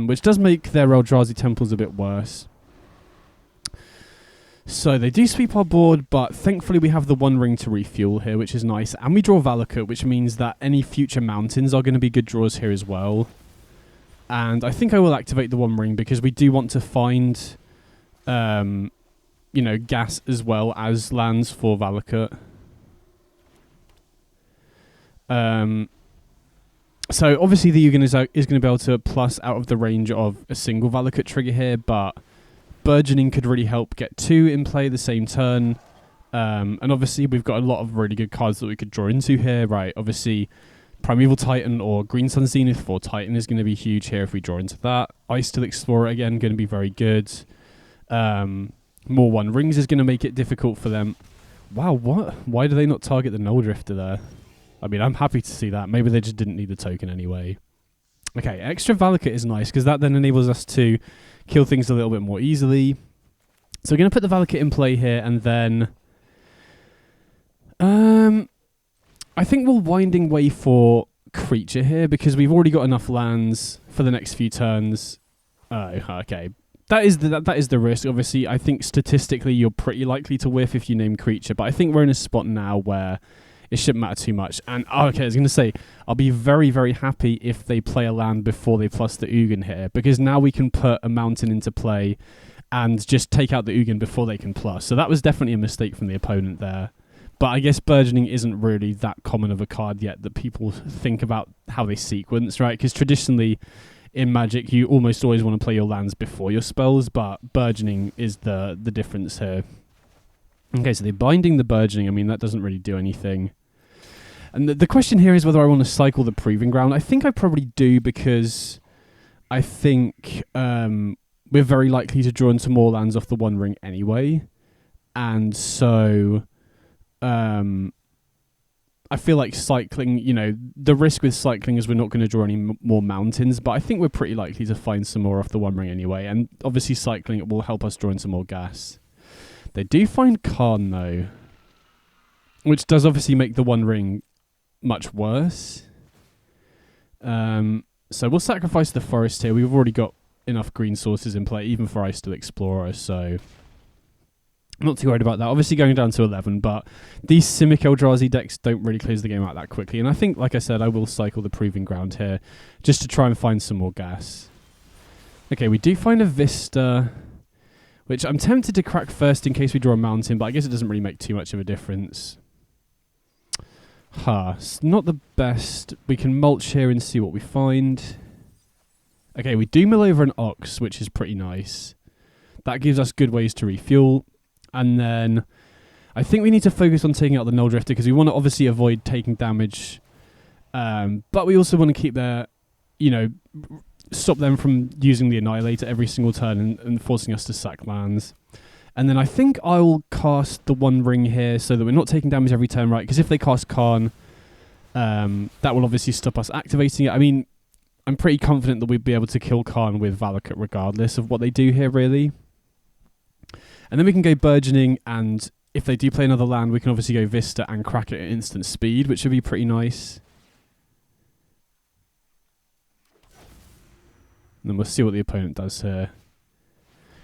which does make their Eldrazi temples a bit worse. So they do sweep our board, but thankfully we have the 1 ring to refuel here, which is nice. And we draw Valakut, which means that any future mountains are going to be good draws here as well. And I think I will activate the 1 ring because we do want to find, you know, gas as well as lands for Valakut. So obviously the Ugin is going to be able to plus out of the range of a single Valakut trigger here, but Burgeoning could really help get 2 in play the same turn. And obviously we've got a lot of really good cards that we could draw into here, right? Obviously Primeval Titan or Green Sun Zenith for Titan is going to be huge here if we draw into that. Ice to Explorer again, going to be very good. More 1 rings is going to make it difficult for them. Wow, what? Why do they not target the Null Drifter there? I mean, I'm happy to see that. Maybe they just didn't need the token anyway. Okay, extra Valakut is nice because that then enables us to kill things a little bit more easily. So we're going to put the Valakut in play here, and then I think we'll Winding Way for creature here because we've already got enough lands for the next few turns. Oh, okay. That is the risk. Obviously, I think statistically you're pretty likely to whiff if you name creature, but I think we're in a spot now where it shouldn't matter too much. And okay, I was going to say, I'll be very, very happy if they play a land before they plus the Ugin here, because now we can put a mountain into play and just take out the Ugin before they can plus. So that was definitely a mistake from the opponent there. But I guess Burgeoning isn't really that common of a card yet that people think about how they sequence, right? Because traditionally in Magic, you almost always want to play your lands before your spells, but Burgeoning is the difference here. Okay, so they're binding the Burgeoning. I mean, that doesn't really do anything. And the question here is whether I want to cycle the Proving Ground. I think I probably do because I think we're very likely to draw into more lands off the 1 ring anyway. And so I feel like cycling, you know, the risk with cycling is we're not going to draw any more mountains, but I think we're pretty likely to find some more off the 1 ring anyway. And obviously cycling it will help us draw in some more gas. They do find Karn though, which does obviously make the 1 ring much worse. So we'll sacrifice the forest here. We've already got enough green sources in play, even for Ice to Explorer, so I'm not too worried about that. Obviously going down to 11, but these Simic Eldrazi decks don't really close the game out that quickly. And I think, like I said, I will cycle the Proving Ground here just to try and find some more gas. Okay, we do find a Vista, which I'm tempted to crack first in case we draw a mountain, but I guess it doesn't really make too much of a difference. It's not the best. We can mulch here and see what we find. Okay, we do mill over an Ox, which is pretty nice. That gives us good ways to refuel. And then I think we need to focus on taking out the Null Drifter because we want to obviously avoid taking damage. But we also want to keep their, you know, stop them from using the Annihilator every single turn and forcing us to sack lands. And then I think I'll cast the One Ring here so that we're not taking damage every turn, right? Because if they cast Karn, that will obviously stop us activating it. I mean, I'm pretty confident that we'd be able to kill Karn with Valakut regardless of what they do here, really. And then we can go Burgeoning, and if they do play another land, we can obviously go Vista and crack it at instant speed, which would be pretty nice. And then we'll see what the opponent does here.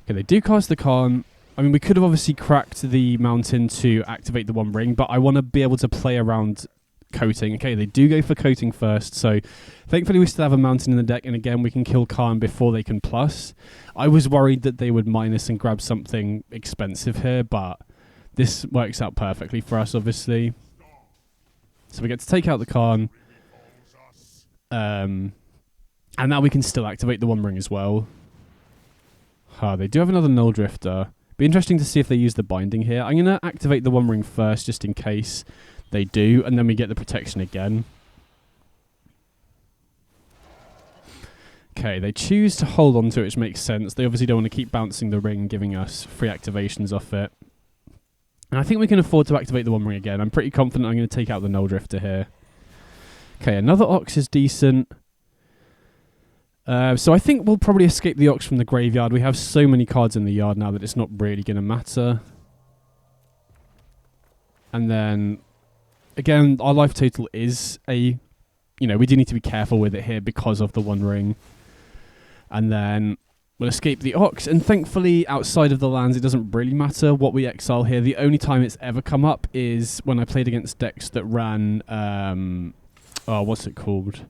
Okay, they do cast the Karn. I mean, we could have obviously cracked the mountain to activate the One Ring, but I want to be able to play around coating. Okay, they do go for coating first, so thankfully we still have a mountain in the deck, and again, we can kill Karn before they can plus. I was worried that they would minus and grab something expensive here, but this works out perfectly for us, obviously. So we get to take out the Karn. And now we can still activate the One Ring as well. They do have another Null Drifter. Be interesting to see if they use the binding here. I'm going to activate the One Ring first, just in case they do, and then we get the protection again. Okay, they choose to hold on to it, which makes sense. They obviously don't want to keep bouncing the ring, giving us free activations off it. And I think we can afford to activate the One Ring again. I'm pretty confident I'm going to take out the Null Drifter here. Okay, another Ox is decent. So I think we'll probably escape the Ox from the graveyard. We have so many cards in the yard now that it's not really going to matter. And then, again, our life total is a... You know, we do need to be careful with it here because of the One Ring. And then we'll escape the Ox. And thankfully, outside of the lands, it doesn't really matter what we exile here. The only time it's ever come up is when I played against decks that ran... what's it called?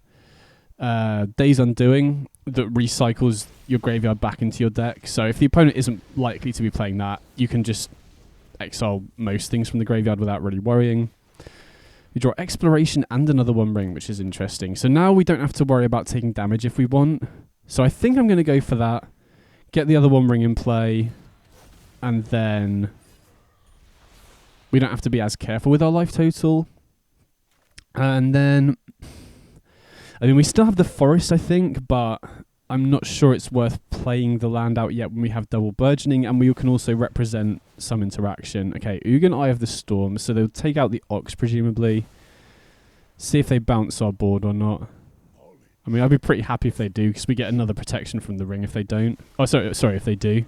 Days Undoing, that recycles your graveyard back into your deck. So if the opponent isn't likely to be playing that, you can just exile most things from the graveyard without really worrying. We draw Exploration and another One Ring, which is interesting. So now we don't have to worry about taking damage if we want. So I think I'm going to go for that. Get the other One Ring in play. And then we don't have to be as careful with our life total. And then... I mean, we still have the Forest, I think, but I'm not sure it's worth playing the land out yet when we have double Burgeoning, and we can also represent some interaction. Okay, Ugin, Eye of the Storm, so they'll take out the Ox, presumably. See if they bounce our board or not. I mean, I'd be pretty happy if they do, because we get another protection from the ring if they don't. Oh, sorry, if they do.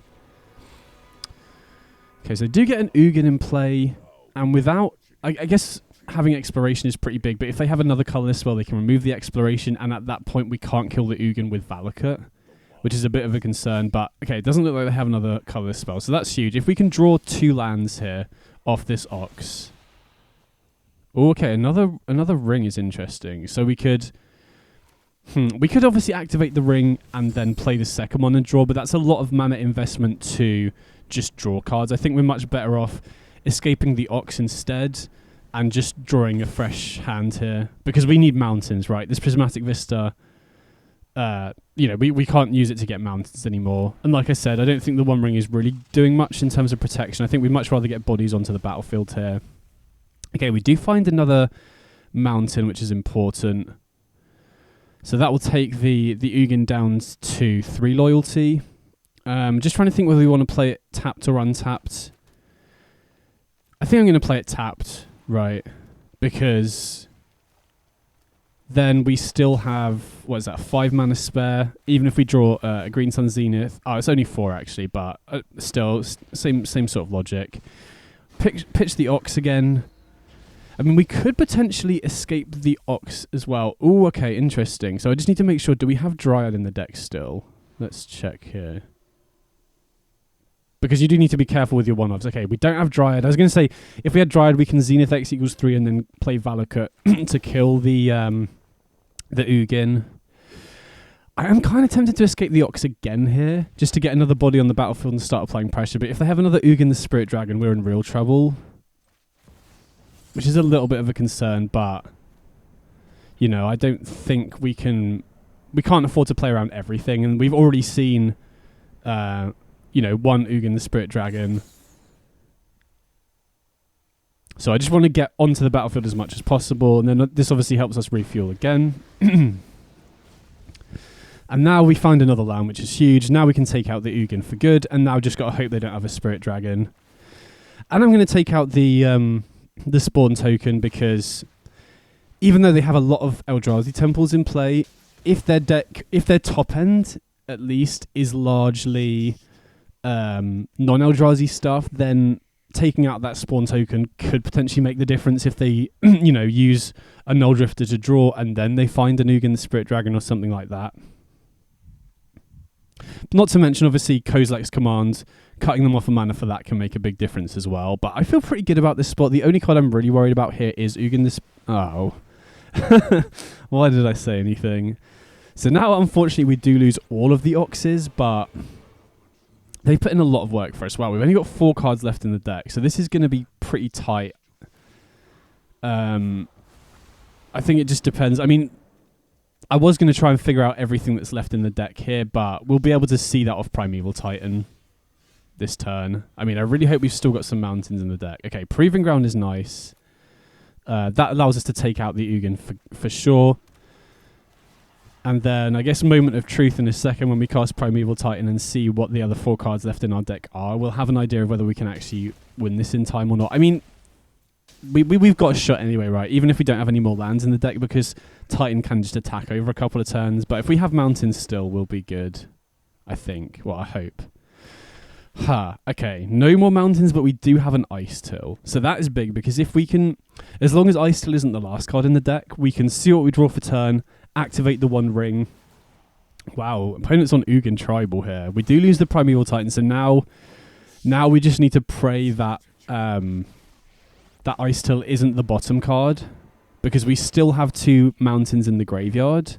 Okay, so they do get an Ugin in play, and without... I guess... having Exploration is pretty big, but if they have another colourless spell, they can remove the Exploration, and at that point we can't kill the Ugin with Valakut, which is a bit of a concern. But okay, it doesn't look like they have another colourless spell, so that's huge. If we can draw 2 lands here off this Ox... Oh, okay, another ring is interesting. So we could obviously activate the ring and then play the second one and draw, but that's a lot of mana investment to just draw cards. I think we're much better off escaping the Ox instead, and just drawing a fresh hand here. Because we need mountains, right? This Prismatic Vista, we can't use it to get mountains anymore. And like I said, I don't think the One Ring is really doing much in terms of protection. I think we'd much rather get bodies onto the battlefield here. Okay, we do find another mountain, which is important. So that will take the Ugin down to 3 loyalty. Just trying to think whether we want to play it tapped or untapped. I think I'm going to play it tapped. Right, because then we still have, 5 mana spare, even if we draw a Green Sun Zenith. Oh, it's only 4 actually, but still, same sort of logic. Pitch the Ox again. I mean, we could potentially escape the Ox as well. Oh, okay, interesting. So I just need to make sure, do we have Dryad in the deck still? Let's check here. Because you do need to be careful with your one-offs. Okay, we don't have Dryad. I was going to say, if we had Dryad, we can Zenith X equals 3 and then play Valakut to kill the Ugin. I am kind of tempted to escape the Ox again here, just to get another body on the battlefield and start applying pressure. But if they have another Ugin the Spirit Dragon, we're in real trouble. Which is a little bit of a concern, but... You know, I don't think we can... We can't afford to play around everything, and we've already seen... one Ugin the Spirit Dragon. So I just want to get onto the battlefield as much as possible, and then this obviously helps us refuel again. And now we find another land, which is huge. Now we can take out the Ugin for good, and now just got to hope they don't have a Spirit Dragon. And I'm going to take out the Spawn token, because even though they have a lot of Eldrazi temples in play, if their top end at least is largely non-Eldrazi stuff, then taking out that Spawn token could potentially make the difference if they use a Null Drifter to draw and then they find an Ugin the Spirit Dragon or something like that. Not to mention, obviously, Kozilek's Command, cutting them off a mana for that can make a big difference as well. But I feel pretty good about this spot. The only card I'm really worried about here is Ugin this... Oh. Why did I say anything? So now, unfortunately, we do lose all of the Oxes, but they put in a lot of work for us. Wow, we've only got 4 cards left in the deck, so this is going to be pretty tight. I think it just depends. I mean, I was going to try and figure out everything that's left in the deck here, but we'll be able to see that off Primeval Titan this turn. I mean, I really hope we've still got some mountains in the deck. Okay, Proving Ground is nice. That allows us to take out the Ugin for sure. And then I guess Moment of Truth in a second when we cast Primeval Titan and see what the other 4 cards left in our deck are. We'll have an idea of whether we can actually win this in time or not. I mean, we've got a shot anyway, right? Even if we don't have any more lands in the deck, because Titan can just attack over a couple of turns. But if we have mountains still, we'll be good, I think. Well, I hope. Okay, no more mountains, but we do have an Ice Till. So that is big, because if we can, as long as Ice Till isn't the last card in the deck, we can see what we draw for turn, activate the One Ring. Wow, opponent's on Ugin Tribal here. We do lose the Primeval Titan, so now we just need to pray that that Ice Till isn't the bottom card, because we still have 2 mountains in the graveyard,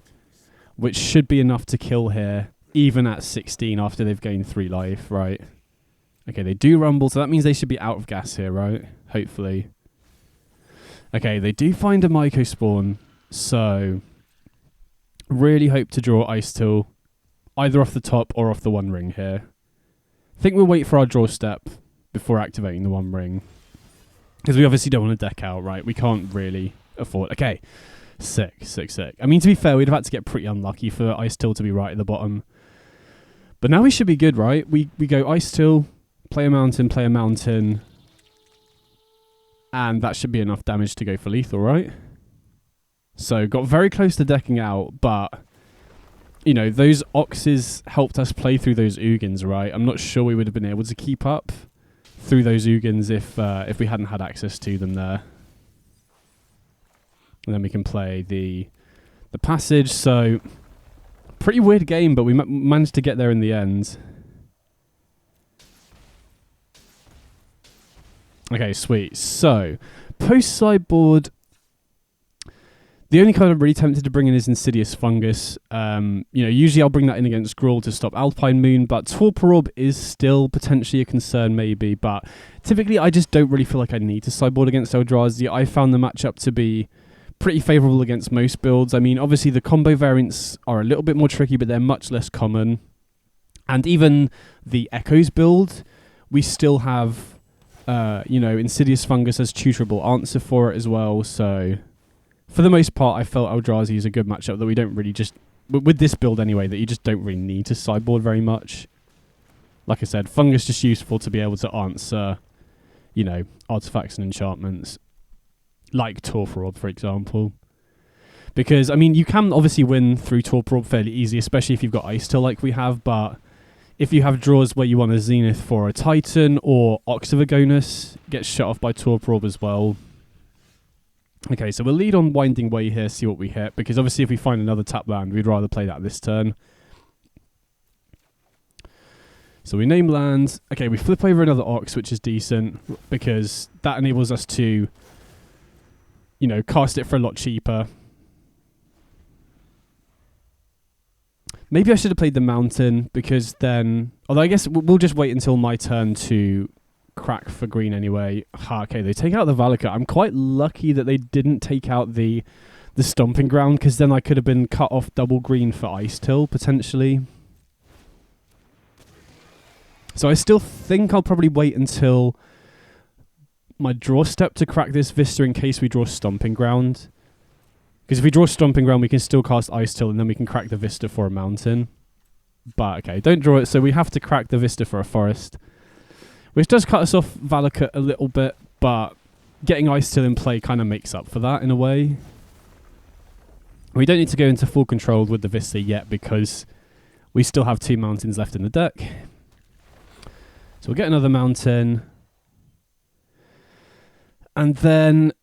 which should be enough to kill here, even at 16 after they've gained 3 life, right? Okay, they do rumble, so that means they should be out of gas here, right? Hopefully. Okay, they do find a Myco Spawn, so really hope to draw Ice Till either off the top or off the One Ring here. I think we'll wait for our draw step before activating the One Ring, because we obviously don't want to deck out, right? We can't really afford... Okay, sick. I mean, to be fair, we'd have had to get pretty unlucky for Ice Till to be right at the bottom. But now we should be good, right? We go Ice Till, play a mountain, and that should be enough damage to go for lethal, right? So got very close to decking out, but those Oxes helped us play through those Ugins, right? I'm not sure we would have been able to keep up through those Ugins if we hadn't had access to them there. And then we can play the passage. So pretty weird game, but we managed to get there in the end. Okay, sweet. So post-sideboard, the only card I'm really tempted to bring in is Insidious Fungus. Usually I'll bring that in against Gruul to stop Alpine Moon, but Torpor Orb is still potentially a concern maybe, but typically I just don't really feel like I need to sideboard against Eldrazi. I found the matchup to be pretty favourable against most builds. I mean, obviously the combo variants are a little bit more tricky, but they're much less common. And even the Echoes build, we still have, Insidious Fungus as tutorable answer for it as well, so... For the most part, I felt Eldrazi is a good matchup that we don't really just... With this build anyway, that you just don't really need to sideboard very much. Like I said, Fungus just useful to be able to answer, artifacts and enchantments. Like Torpor Orb, for example. Because, I mean, you can obviously win through Torpor Orb fairly easy, especially if you've got Ice Till like we have, but if you have draws where you want a Zenith for a Titan, or Ox of Agonis gets shut off by Torpor Orb as well. Okay, so we'll lead on Winding Way here, see what we hit, because obviously if we find another tap land, we'd rather play that this turn. So we name lands. Okay, we flip over another Ox, which is decent, because that enables us to, cast it for a lot cheaper. Maybe I should have played the Mountain, because then... Although I guess we'll just wait until my turn to crack for green anyway. Okay, they take out the Valakut. I'm quite lucky that they didn't take out the Stomping Ground, because then I could have been cut off double green for Ice Till, potentially. So I still think I'll probably wait until my draw step to crack this Vista in case we draw Stomping Ground. Because if we draw Stomping Ground, we can still cast Ice Till, and then we can crack the Vista for a mountain. But, okay, don't draw it, so we have to crack the Vista for a forest. Which does cut us off Valakut a little bit, but getting Ice Till in play kind of makes up for that in a way. We don't need to go into full control with the Vista yet, because we still have 2 mountains left in the deck. So we'll get another mountain. And then...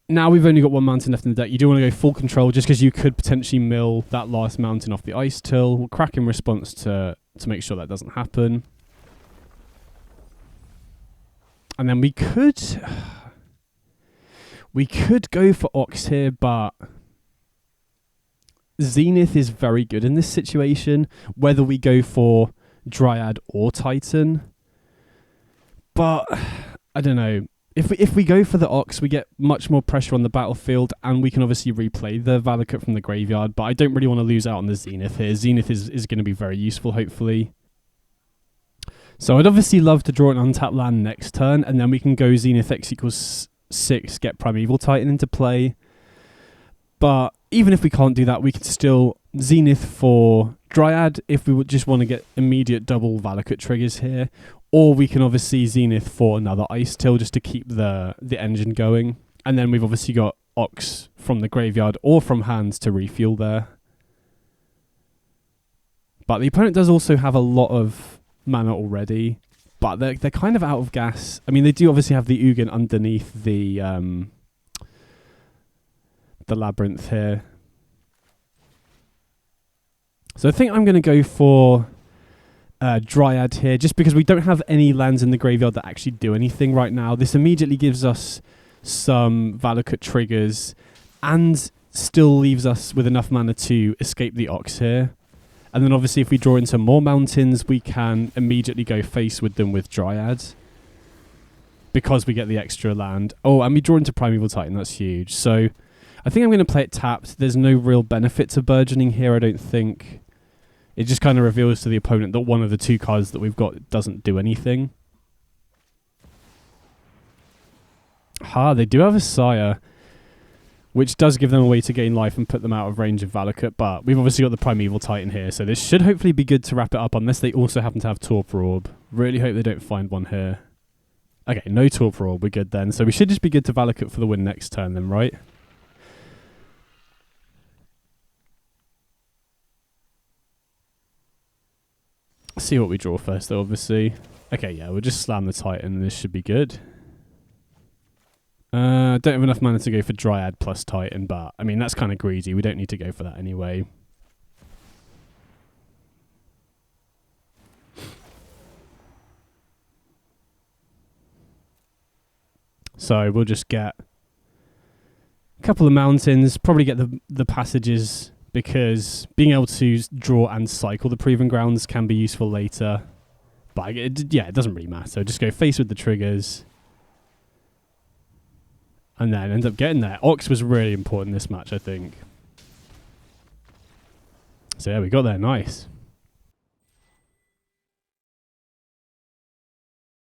now we've only got 1 mountain left in the deck. You do want to go full control just because you could potentially mill that last mountain off the Ice Till. We'll crack in response to make sure that doesn't happen. And then we could go for Ox here, but Zenith is very good in this situation, whether we go for Dryad or Titan. But I don't know. If we go for the Ox, we get much more pressure on the battlefield, and we can obviously replay the Valakut from the graveyard, but I don't really want to lose out on the Zenith here. Zenith is going to be very useful, hopefully. So I'd obviously love to draw an untapped land next turn, and then we can go Zenith X equals 6, get Primeval Titan into play. But even if we can't do that, we could still Zenith for Dryad if we would just want to get immediate double Valakut triggers here. Or we can obviously Zenith for another Ice Till just to keep the engine going. And then we've obviously got Ox from the graveyard or from hands to refuel there. But the opponent does also have a lot of mana already. But they're kind of out of gas. I mean, they do obviously have the Ugin underneath the Labyrinth here. So I think I'm going to go for Dryad here, just because we don't have any lands in the graveyard that actually do anything right now. This immediately gives us some Valakut triggers and still leaves us with enough mana to escape the Ox here. And then obviously if we draw into more mountains, we can immediately go face with them with Dryad, because we get the extra land. Oh, and we draw into Primeval Titan, that's huge. So I think I'm going to play it tapped. There's no real benefit to burgeoning here, I don't think. It just kind of reveals to the opponent that one of the 2 cards that we've got doesn't do anything. They do have a Sire, which does give them a way to gain life and put them out of range of Valakut, but we've obviously got the Primeval Titan here, so this should hopefully be good to wrap it up, unless they also happen to have Torpor Orb. Really hope they don't find one here. Okay, no Torpor Orb, we're good then. So we should just be good to Valakut for the win next turn then, right? See what we draw first though, obviously. Okay, yeah, we'll just slam the Titan and this should be good. Don't have enough mana to go for Dryad plus Titan, but I mean, that's kind of greedy. We don't need to go for that anyway. So we'll just get a couple of mountains, probably get the passages, because being able to draw and cycle the Proving Grounds can be useful later. But it doesn't really matter. So just go face with the triggers. And then end up getting there. Ox was really important in this match, I think. So yeah, we got there. Nice.